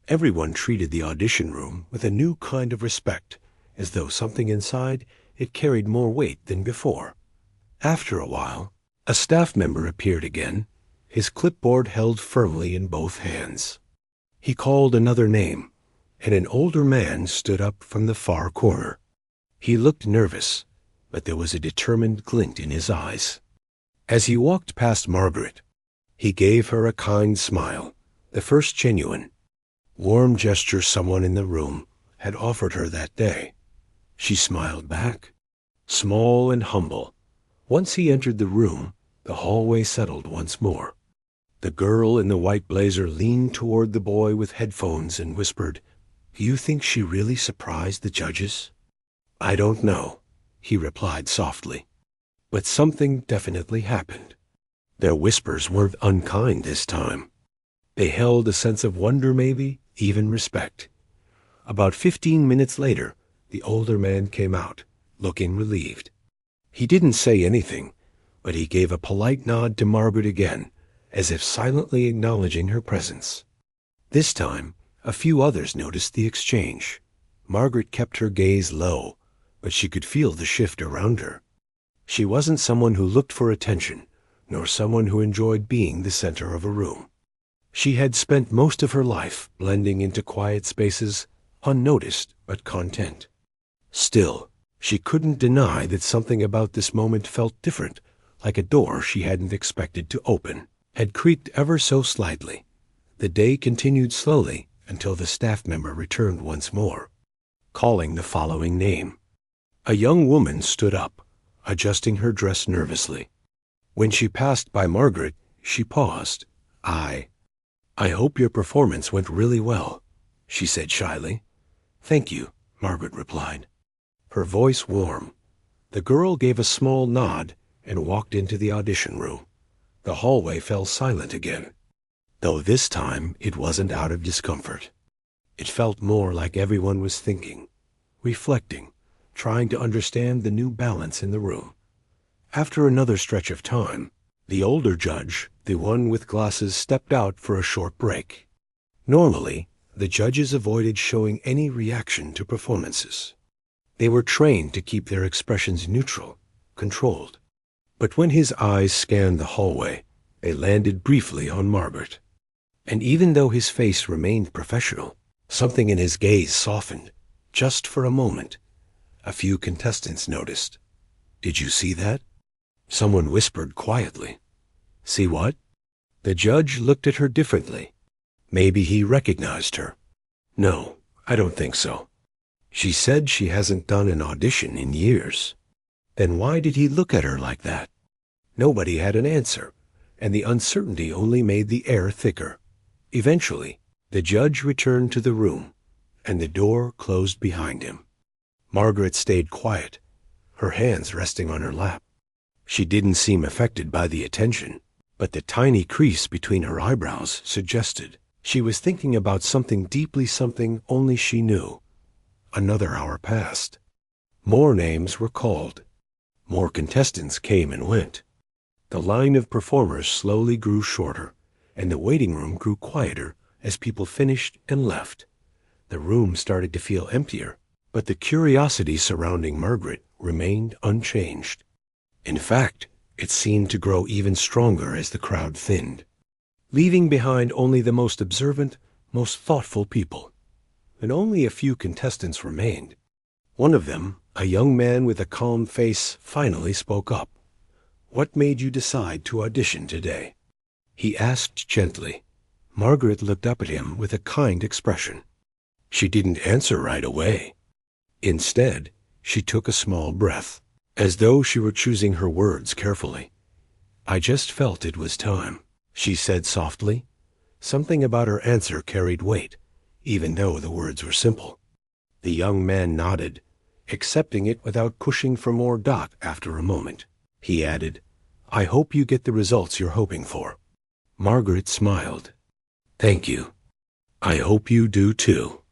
Everyone treated the audition room with a new kind of respect, as though something inside it carried more weight than before. After a while, a staff member appeared again, his clipboard held firmly in both hands. He called another name, and an older man stood up from the far corner. He looked nervous, but there was a determined glint in his eyes. As he walked past Margaret, he gave her a kind smile, the first genuine, warm gesture someone in the room had offered her that day. She smiled back, small and humble. Once he entered the room, the hallway settled once more. The girl in the white blazer leaned toward the boy with headphones and whispered, "You think she really surprised the judges?" "I don't know," he replied softly. But something definitely happened. Their whispers weren't unkind this time. They held a sense of wonder, maybe, even respect. About 15 minutes later, the older man came out, looking relieved. He didn't say anything, but he gave a polite nod to Margaret again, as if silently acknowledging her presence. This time, a few others noticed the exchange. Margaret kept her gaze low, but she could feel the shift around her. She wasn't someone who looked for attention, nor someone who enjoyed being the center of a room. She had spent most of her life blending into quiet spaces, unnoticed but content. Still, she couldn't deny that something about this moment felt different, like a door she hadn't expected to open. had creaked ever so slightly. The day continued slowly until the staff member returned once more, calling the following name. A young woman stood up, adjusting her dress nervously. When she passed by Margaret, she paused. I hope your performance went really well," she said shyly. "Thank you," Margaret replied, her voice warm. The girl gave a small nod and walked into the audition room. The hallway fell silent again, though this time it wasn't out of discomfort. It felt more like everyone was thinking, reflecting, trying to understand the new balance in the room. After another stretch of time, the older judge, the one with glasses, stepped out for a short break. Normally, the judges avoided showing any reaction to performances. They were trained to keep their expressions neutral, controlled. But when his eyes scanned the hallway, they landed briefly on Margaret. And even though his face remained professional, something in his gaze softened, just for a moment. A few contestants noticed. "Did you see that?" Someone whispered quietly. "See what?" The judge looked at her differently. Maybe he recognized her. "No, I don't think so. She said she hasn't done an audition in years." Then why did he look at her like that? Nobody had an answer, and the uncertainty only made the air thicker. Eventually, the judge returned to the room, and the door closed behind him. Margaret stayed quiet, her hands resting on her lap. She didn't seem affected by the attention, but the tiny crease between her eyebrows suggested she was thinking about something deeply, something only she knew. Another hour passed. More names were called. More contestants came and went. The line of performers slowly grew shorter, and the waiting room grew quieter as people finished and left. The room started to feel emptier, but the curiosity surrounding Margaret remained unchanged. In fact, it seemed to grow even stronger as the crowd thinned, leaving behind only the most observant, most thoughtful people. And only a few contestants remained. One of them, a young man with a calm face, finally spoke up. "What made you decide to audition today?" he asked gently. Margaret looked up at him with a kind expression. She didn't answer right away. Instead, she took a small breath, as though she were choosing her words carefully. "I just felt it was time," she said softly. Something about her answer carried weight, even though the words were simple. The young man nodded, accepting it without pushing for more after a moment. He added, "I hope you get the results you're hoping for." Margaret smiled. "Thank you. I hope you do too."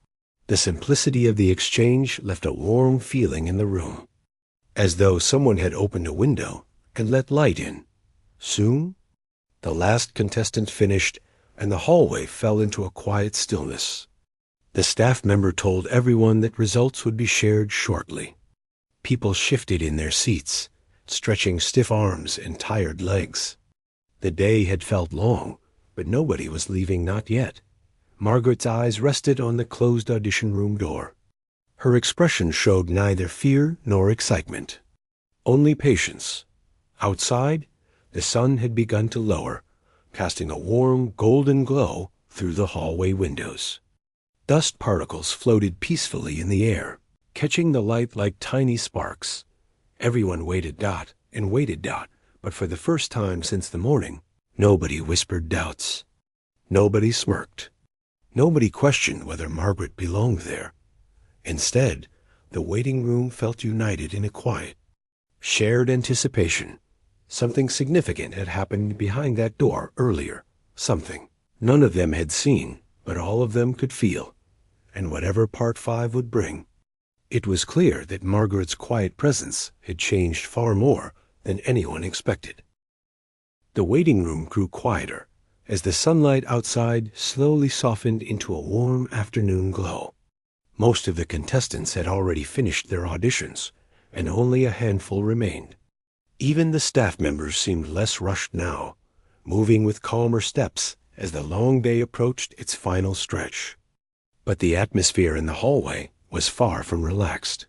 The simplicity of the exchange left a warm feeling in the room, as though someone had opened a window and let light in. Soon, the last contestant finished, and the hallway fell into a quiet stillness. The staff member told everyone that results would be shared shortly. People shifted in their seats, stretching stiff arms and tired legs. The day had felt long, but nobody was leaving, not yet. Margaret's eyes rested on the closed audition room door. Her expression showed neither fear nor excitement, only patience. Outside, the sun had begun to lower, casting a warm, golden glow through the hallway windows. Dust particles floated peacefully in the air, catching the light like tiny sparks. Everyone waited and waited, but for the first time since the morning, nobody whispered doubts. Nobody smirked. Nobody questioned whether Margaret belonged there. Instead, the waiting room felt united in a quiet, shared anticipation. Something significant had happened behind that door earlier, something none of them had seen, but all of them could feel, and whatever Part 5 would bring. It was clear that Margaret's quiet presence had changed far more than anyone expected. The waiting room grew quieter as the sunlight outside slowly softened into a warm afternoon glow. Most of the contestants had already finished their auditions, and only a handful remained. Even the staff members seemed less rushed now, moving with calmer steps as the long day approached its final stretch. But the atmosphere in the hallway was far from relaxed.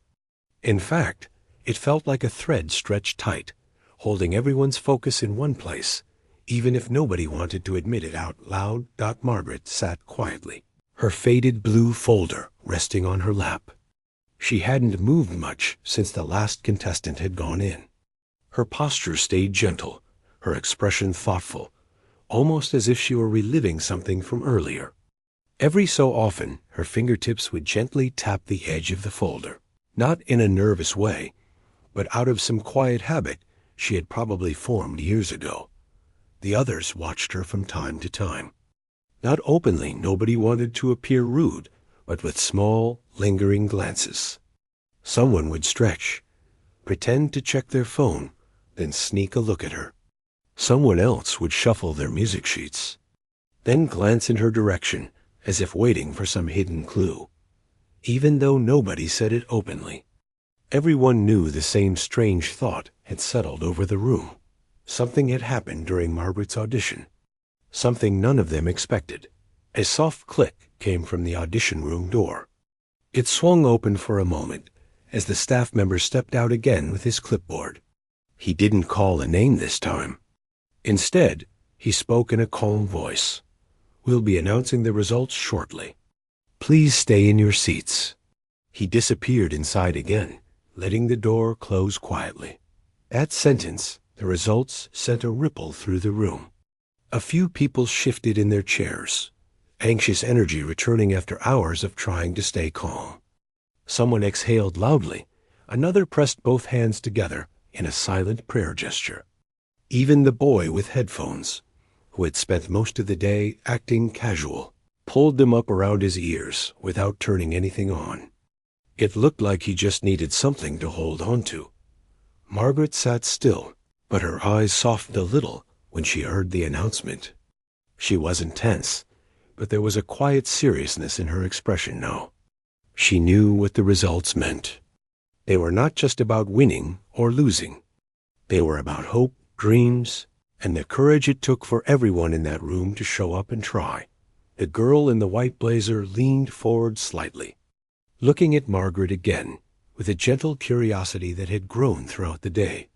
In fact, it felt like a thread stretched tight, holding everyone's focus in one place, Even if nobody wanted to admit it out loud, Margaret sat quietly, her faded blue folder resting on her lap. She hadn't moved much since the last contestant had gone in. Her posture stayed gentle, her expression thoughtful, almost as if she were reliving something from earlier. Every so often, her fingertips would gently tap the edge of the folder, not in a nervous way, but out of some quiet habit she had probably formed years ago. The others watched her from time to time. Not openly, nobody wanted to appear rude, but with small, lingering glances. Someone would stretch, pretend to check their phone, then sneak a look at her. Someone else would shuffle their music sheets, then glance in her direction as if waiting for some hidden clue. Even though nobody said it openly, everyone knew the same strange thought had settled over the room. Something had happened during Margaret's audition, something none of them expected. A soft click came from the audition room door. It swung open for a moment as the staff member stepped out again with his clipboard. He didn't call a name this time. Instead, he spoke in a calm voice. "We'll be announcing the results shortly. Please stay in your seats." He disappeared inside again, letting the door close quietly. That sentence, the results, sent a ripple through the room. A few people shifted in their chairs, anxious energy returning after hours of trying to stay calm. Someone exhaled loudly. Another pressed both hands together in a silent prayer gesture. Even the boy with headphones, who had spent most of the day acting casual, pulled them up around his ears without turning anything on. It looked like he just needed something to hold on to. Margaret sat still, but her eyes softened a little when she heard the announcement. She wasn't tense, but there was a quiet seriousness in her expression now. She knew what the results meant. They were not just about winning or losing. They were about hope, dreams, and the courage it took for everyone in that room to show up and try. The girl in the white blazer leaned forward slightly, looking at Margaret again with a gentle curiosity that had grown throughout the day.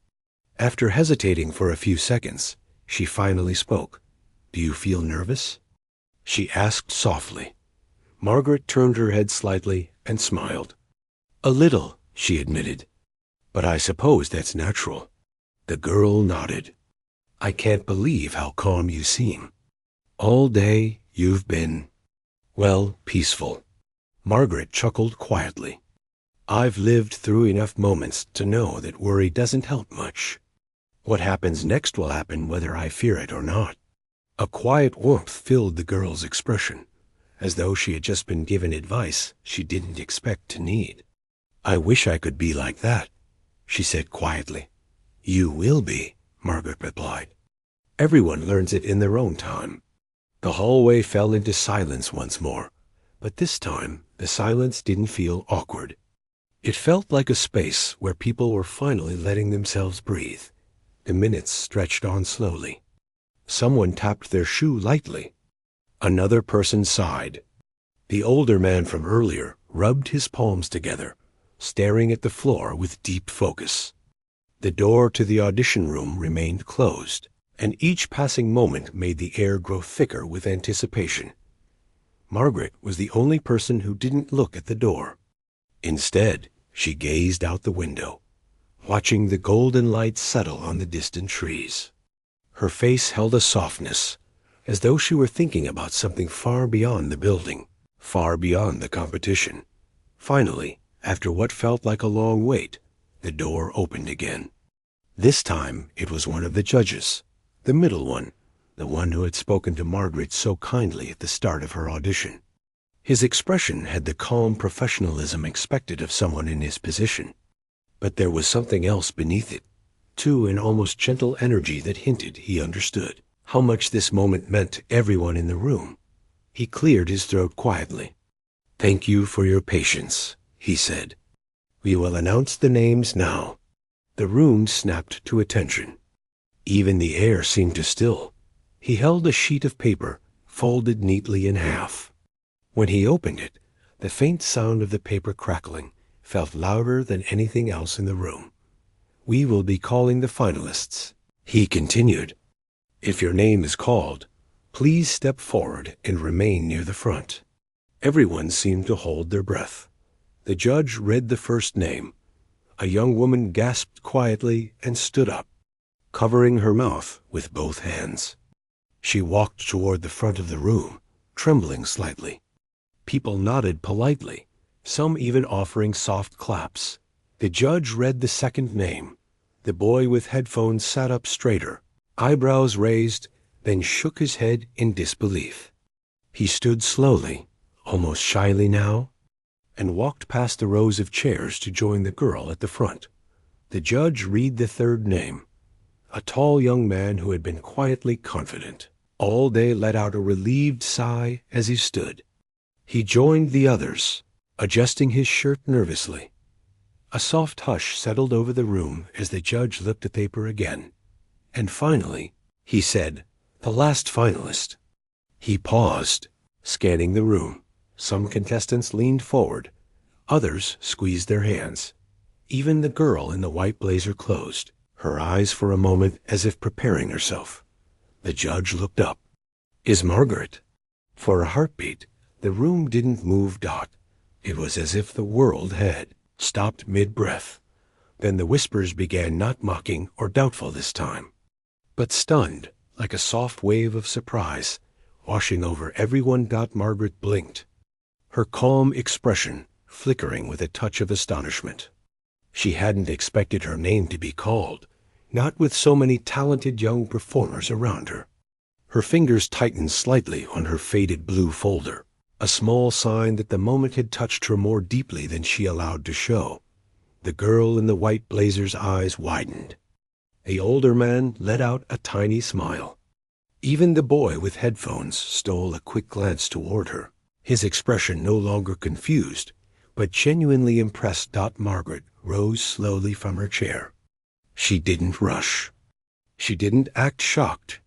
After hesitating for a few seconds, she finally spoke. "Do you feel nervous?" she asked softly. Margaret turned her head slightly and smiled. "A little," she admitted, "but I suppose that's natural." The girl nodded. "I can't believe how calm you seem. All day you've been, well, peaceful." Margaret chuckled quietly. "I've lived through enough moments to know that worry doesn't help much. What happens next will happen whether I fear it or not." A quiet warmth filled the girl's expression, as though she had just been given advice she didn't expect to need. "I wish I could be like that," she said quietly. "You will be," Margaret replied. "Everyone learns it in their own time." The hallway fell into silence once more, but this time the silence didn't feel awkward. It felt like a space where people were finally letting themselves breathe. The minutes stretched on slowly. Someone tapped their shoe lightly. Another person sighed. The older man from earlier rubbed his palms together, staring at the floor with deep focus. The door to the audition room remained closed, and each passing moment made the air grow thicker with anticipation. Margaret was the only person who didn't look at the door. Instead, she gazed out the window, watching the golden light settle on the distant trees. Her face held a softness, as though she were thinking about something far beyond the building, far beyond the competition. Finally, after what felt like a long wait, the door opened again. This time it was one of the judges, the middle one, the one who had spoken to Margaret so kindly at the start of her audition. His expression had the calm professionalism expected of someone in his position. But there was something else beneath it, too, an almost gentle energy that hinted he understood how much this moment meant to everyone in the room. He cleared his throat quietly. "Thank you for your patience," he said. "We will announce the names now." The room snapped to attention. Even the air seemed to still. He held a sheet of paper, folded neatly in half. When he opened it, the faint sound of the paper crackling felt louder than anything else in the room. "We will be calling the finalists," he continued. If your name is called, please step forward and remain near the front. Everyone seemed to hold their breath. The judge read the first name. A young woman gasped quietly and stood up, covering her mouth with both hands. She walked toward the front of the room, trembling slightly. People nodded politely, some even offering soft claps. The judge read the second name. The boy with headphones sat up straighter, eyebrows raised, then shook his head in disbelief. He stood slowly, almost shyly now, and walked past the rows of chairs to join the girl at the front. The judge read the third name. A tall young man who had been quietly confident all day let out a relieved sigh as he stood. He joined the others, adjusting his shirt nervously. A soft hush settled over the room as the judge looked at the paper again. And finally, he said, "The last finalist." He paused, scanning the room. Some contestants leaned forward. Others squeezed their hands. Even the girl in the white blazer closed, her eyes for a moment as if preparing herself. The judge looked up. "Is Margaret?" For a heartbeat, the room didn't move. It was as if the world had stopped mid-breath. Then the whispers began, not mocking or doubtful this time, but stunned, like a soft wave of surprise, washing over everyone. Margaret blinked, her calm expression flickering with a touch of astonishment. She hadn't expected her name to be called, not with so many talented young performers around her. Her fingers tightened slightly on her faded blue folder, a small sign that the moment had touched her more deeply than she allowed to show. The girl in the white blazer's eyes widened. The older man let out a tiny smile. Even the boy with headphones stole a quick glance toward her, his expression no longer confused, but genuinely impressed. Margaret rose slowly from her chair. She didn't rush. She didn't act shocked.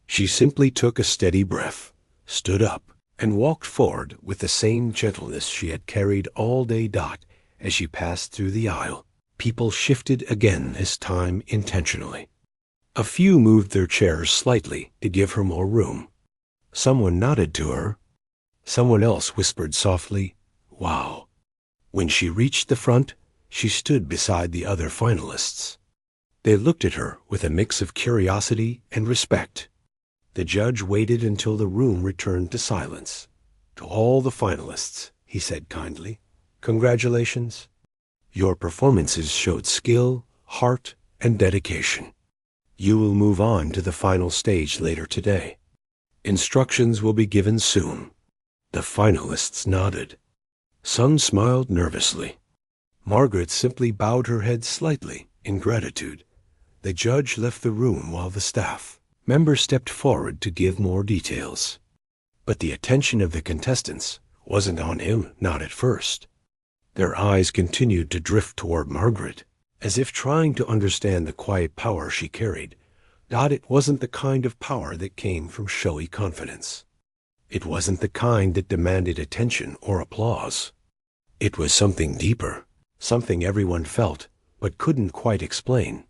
She simply took a steady breath, stood up, and walked forward with the same gentleness she had carried all day. As she passed through the aisle, people shifted again, this time intentionally. A few moved their chairs slightly to give her more room. Someone nodded to her. Someone else whispered softly, "Wow." When she reached the front, she stood beside the other finalists. They looked at her with a mix of curiosity and respect. The judge waited until the room returned to silence. "To all the finalists," he said kindly, "congratulations. Your performances showed skill, heart, and dedication. You will move on to the final stage later today. Instructions will be given soon." The finalists nodded. Some smiled nervously. Margaret simply bowed her head slightly in gratitude. The judge left the room while the staff member stepped forward to give more details. But the attention of the contestants wasn't on him, not at first. Their eyes continued to drift toward Margaret, as if trying to understand the quiet power she carried. It wasn't the kind of power that came from showy confidence. It wasn't the kind that demanded attention or applause. It was something deeper, something everyone felt but couldn't quite explain.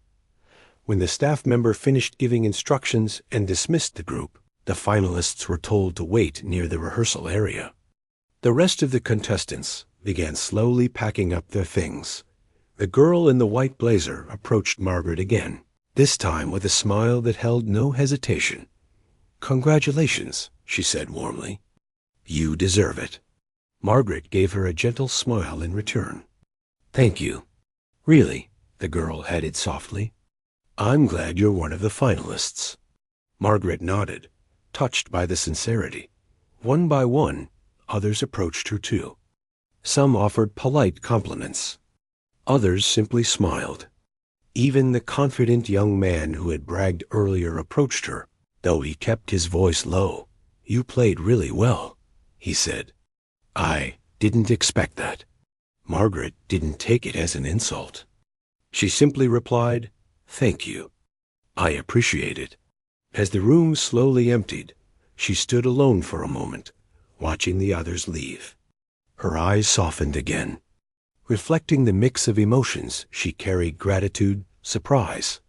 When the staff member finished giving instructions and dismissed the group, the finalists were told to wait near the rehearsal area. The rest of the contestants began slowly packing up their things. The girl in the white blazer approached Margaret again, this time with a smile that held no hesitation. "Congratulations," she said warmly. "You deserve it." Margaret gave her a gentle smile in return. "Thank you. Really," the girl added softly. "I'm glad you're one of the finalists." Margaret nodded, touched by the sincerity. One by one, others approached her too. Some offered polite compliments. Others simply smiled. Even the confident young man who had bragged earlier approached her, though he kept his voice low. "You played really well," he said. "I didn't expect that." Margaret didn't take it as an insult. She simply replied, "Thank you. I appreciate it." As the room slowly emptied, she stood alone for a moment, watching the others leave. Her eyes softened again, reflecting the mix of emotions she carried: gratitude, surprise,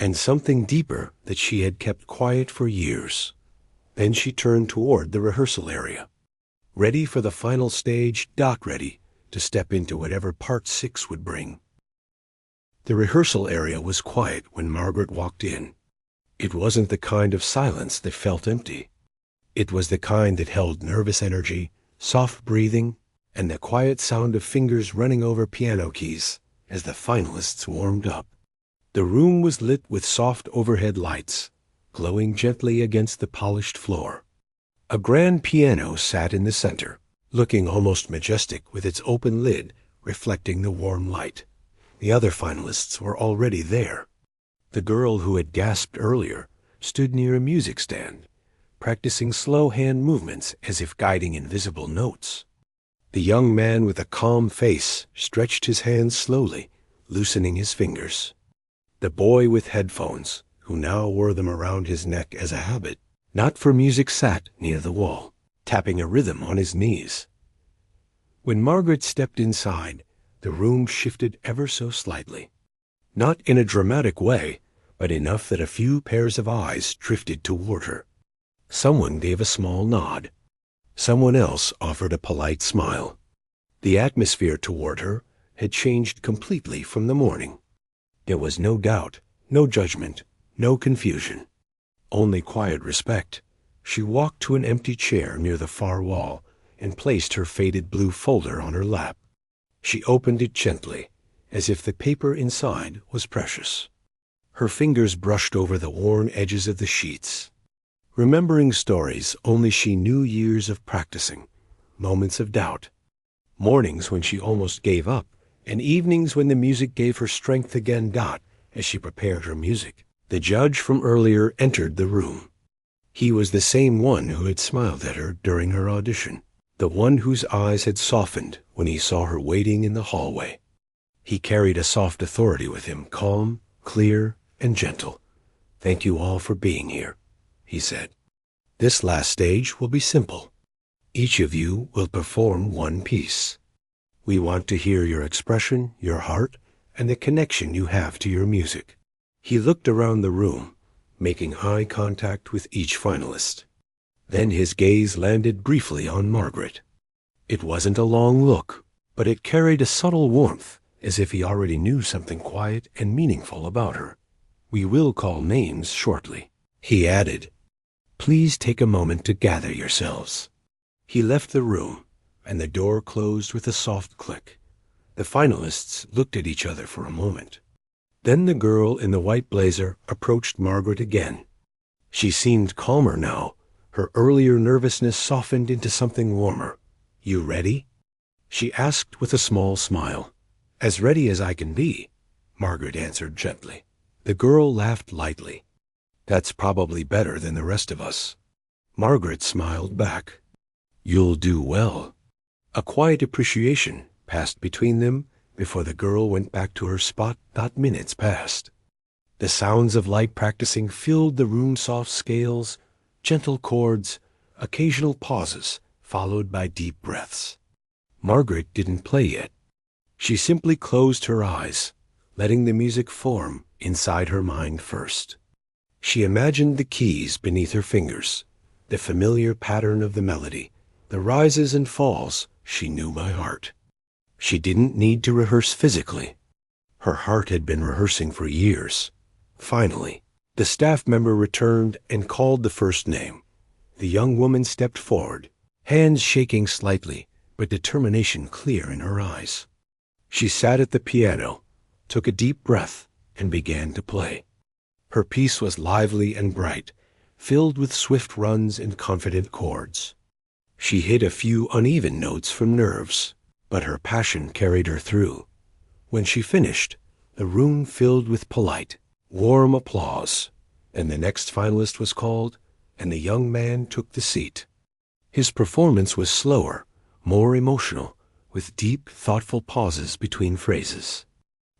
and something deeper that she had kept quiet for years. Then she turned toward the rehearsal area, ready for the final stage, dock ready to step into whatever Part 6 would bring. The rehearsal area was quiet when Margaret walked in. It wasn't the kind of silence that felt empty. It was the kind that held nervous energy, soft breathing, and the quiet sound of fingers running over piano keys as the finalists warmed up. The room was lit with soft overhead lights, glowing gently against the polished floor. A grand piano sat in the center, looking almost majestic with its open lid reflecting the warm light. The other finalists were already there. The girl who had gasped earlier stood near a music stand, practicing slow hand movements as if guiding invisible notes. The young man with a calm face stretched his hands slowly, loosening his fingers. The boy with headphones, who now wore them around his neck as a habit, not for music, sat near the wall, tapping a rhythm on his knees. When Margaret stepped inside, the room shifted ever so slightly. Not in a dramatic way, but enough that a few pairs of eyes drifted toward her. Someone gave a small nod. Someone else offered a polite smile. The atmosphere toward her had changed completely from the morning. There was no doubt, no judgment, no confusion, only quiet respect. She walked to an empty chair near the far wall and placed her faded blue folder on her lap. She opened it gently, as if the paper inside was precious. Her fingers brushed over the worn edges of the sheets, remembering stories only she knew, years of practicing, moments of doubt, mornings when she almost gave up, and evenings when the music gave her strength again. As she prepared her music, the judge from earlier entered the room. He was the same one who had smiled at her during her audition, the one whose eyes had softened when he saw her waiting in the hallway. He carried a soft authority with him, calm, clear, and gentle. "Thank you all for being here," he said. "This last stage will be simple. Each of you will perform one piece. We want to hear your expression, your heart, and the connection you have to your music." He looked around the room, making eye contact with each finalist. Then his gaze landed briefly on Margaret. It wasn't a long look, but it carried a subtle warmth, as if he already knew something quiet and meaningful about her. "We will call names shortly," he added. "Please take a moment to gather yourselves." He left the room, and the door closed with a soft click. The finalists looked at each other for a moment. Then the girl in the white blazer approached Margaret again. She seemed calmer now. Her earlier nervousness softened into something warmer. "You ready?" she asked with a small smile. "As ready as I can be," Margaret answered gently. The girl laughed lightly. "That's probably better than the rest of us." Margaret smiled back. "You'll do well." A quiet appreciation passed between them before the girl went back to her spot. Minutes passed. The sounds of light practicing filled the room, soft scales, gentle chords, occasional pauses, followed by deep breaths. Margaret didn't play yet. She simply closed her eyes, letting the music form inside her mind first. She imagined the keys beneath her fingers, the familiar pattern of the melody, the rises and falls she knew by heart. She didn't need to rehearse physically. Her heart had been rehearsing for years. Finally, the staff member returned and called the first name. The young woman stepped forward, hands shaking slightly, but determination clear in her eyes. She sat at the piano, took a deep breath, and began to play. Her piece was lively and bright, filled with swift runs and confident chords. She hit a few uneven notes from nerves, but her passion carried her through. When she finished, the room filled with polite, warm applause, and the next finalist was called, and the young man took the seat. His performance was slower, more emotional, with deep, thoughtful pauses between phrases.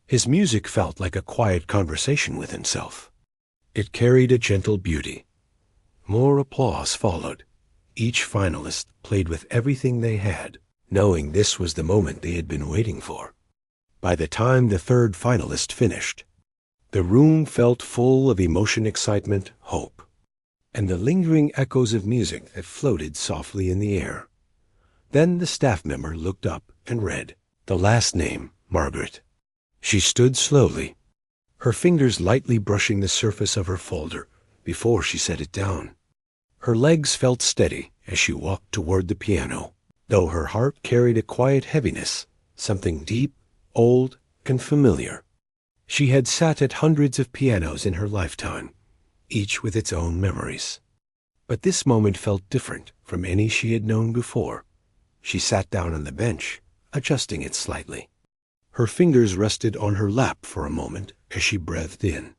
His music felt like a quiet conversation with himself. It carried a gentle beauty. More applause followed. Each finalist played with everything they had, knowing this was the moment they had been waiting for. By the time the third finalist finished, The room felt full of emotion, excitement, hope, and the lingering echoes of music that floated softly in the air. Then the staff member looked up and read the last name, Margaret. She stood slowly, her fingers lightly brushing the surface of her folder before she set it down. Her legs felt steady as she walked toward the piano, though her heart carried a quiet heaviness, something deep, old, and familiar. She had sat at hundreds of pianos in her lifetime, each with its own memories. But this moment felt different from any she had known before. She sat down on the bench, adjusting it slightly. Her fingers rested on her lap for a moment as she breathed in.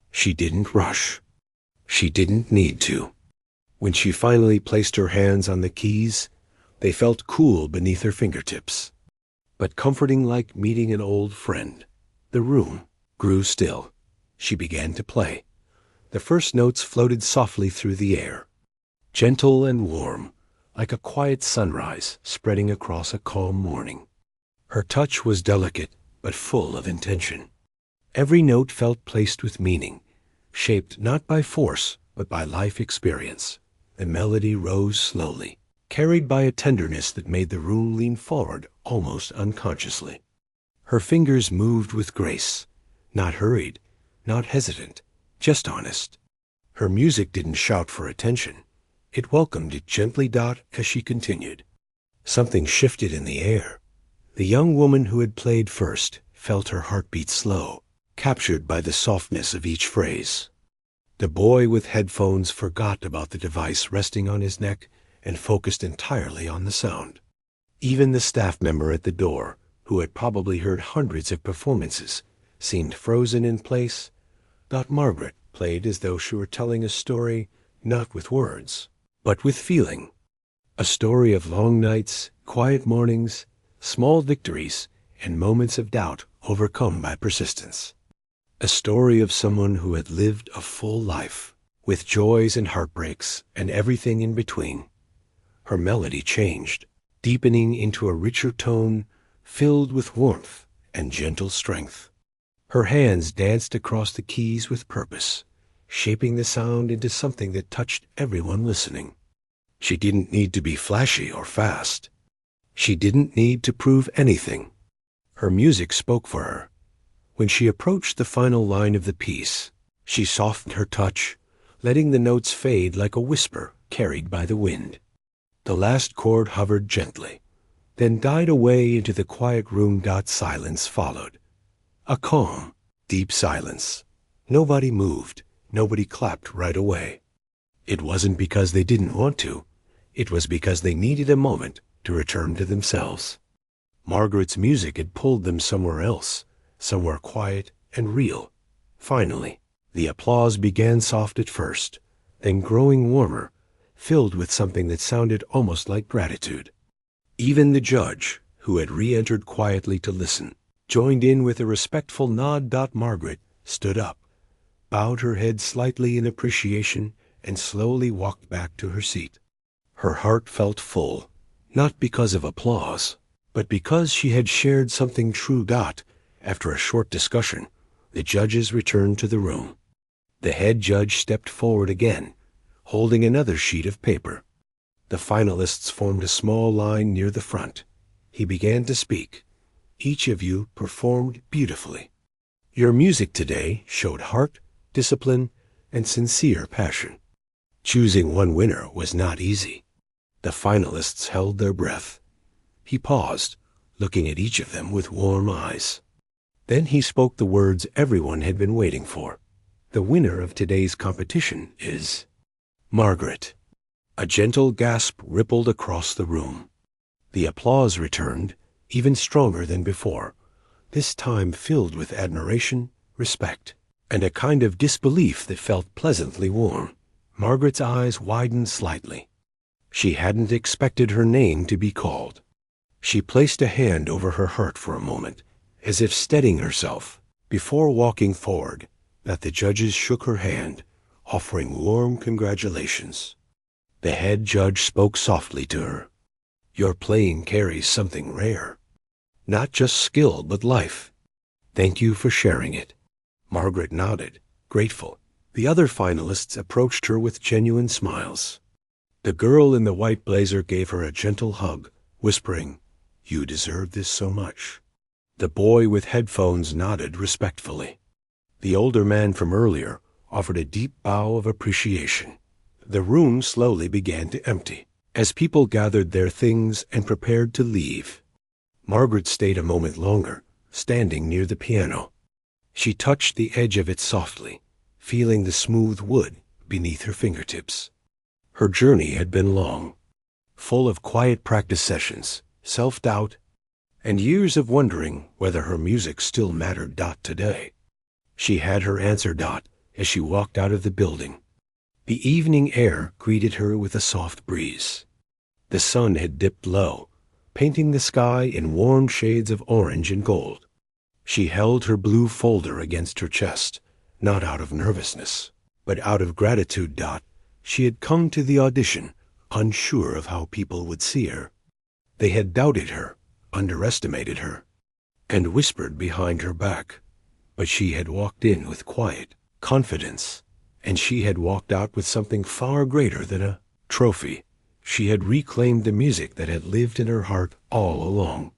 She didn't rush. She didn't need to. When she finally placed her hands on the keys, they felt cool beneath her fingertips, but comforting like meeting an old friend. The room grew still. She began to play. The first notes floated softly through the air, gentle and warm, like a quiet sunrise spreading across a calm morning. Her touch was delicate, but full of intention. Every note felt placed with meaning, shaped not by force, but by life experience. The melody rose slowly, carried by a tenderness that made the room lean forward almost unconsciously. Her fingers moved with grace, not hurried, not hesitant, just honest. Her music didn't shout for attention. It welcomed it gently as she continued. Something shifted in the air. The young woman who had played first felt her heartbeat slow, captured by the softness of each phrase. The boy with headphones forgot about the device resting on his neck and focused entirely on the sound. Even the staff member at the door, who had probably heard hundreds of performances, seemed frozen in place. Margaret played as though she were telling a story, not with words, but with feeling. A story of long nights, quiet mornings, small victories, and moments of doubt overcome by persistence. A story of someone who had lived a full life, with joys and heartbreaks and everything in between. Her melody changed, deepening into a richer tone filled with warmth and gentle strength. Her hands danced across the keys with purpose, shaping the sound into something that touched everyone listening. She didn't need to be flashy or fast. She didn't need to prove anything. Her music spoke for her. When she approached the final line of the piece, she softened her touch, letting the notes fade like a whisper carried by the wind. The last chord hovered gently, then died away into the quiet room. Silence followed. A calm, deep silence. Nobody moved. Nobody clapped right away. It wasn't because they didn't want to. It was because they needed a moment to return to themselves. Margaret's music had pulled them somewhere else, somewhere quiet and real. Finally, the applause began soft at first, then growing warmer, filled with something that sounded almost like gratitude. Even the judge, who had re-entered quietly to listen, joined in with a respectful nod. Margaret stood up, bowed her head slightly in appreciation, and slowly walked back to her seat. Her heart felt full, not because of applause, but because she had shared something true. After a short discussion, the judges returned to the room. The head judge stepped forward again, holding another sheet of paper. The finalists formed a small line near the front. He began to speak. Each of you performed beautifully. Your music today showed heart, discipline, and sincere passion. Choosing one winner was not easy. The finalists held their breath. He paused, looking at each of them with warm eyes. Then he spoke the words everyone had been waiting for. The winner of today's competition is Margaret. A gentle gasp rippled across the room. The applause returned, even stronger than before, this time filled with admiration, respect, and a kind of disbelief that felt pleasantly warm. Margaret's eyes widened slightly. She hadn't expected her name to be called. She placed a hand over her heart for a moment, as if steadying herself. Before walking forward, the judges shook her hand, offering warm congratulations. The head judge spoke softly to her. Your playing carries something rare. Not just skill, but life. Thank you for sharing it. Margaret nodded, grateful. The other finalists approached her with genuine smiles. The girl in the white blazer gave her a gentle hug, whispering, "You deserve this so much." The boy with headphones nodded respectfully. The older man from earlier offered a deep bow of appreciation. The room slowly began to empty as people gathered their things and prepared to leave. Margaret stayed a moment longer, standing near the piano. She touched the edge of it softly, feeling the smooth wood beneath her fingertips. Her journey had been long, full of quiet practice sessions, self-doubt, and years of wondering whether her music still mattered. Today, she had her answer. As she walked out of the building, the evening air greeted her with a soft breeze. The sun had dipped low, painting the sky in warm shades of orange and gold. She held her blue folder against her chest, not out of nervousness, but out of gratitude. She had come to the audition, unsure of how people would see her. They had doubted her, underestimated her, and whispered behind her back. But she had walked in with quiet confidence, and she had walked out with something far greater than a trophy. She had reclaimed the music that had lived in her heart all along.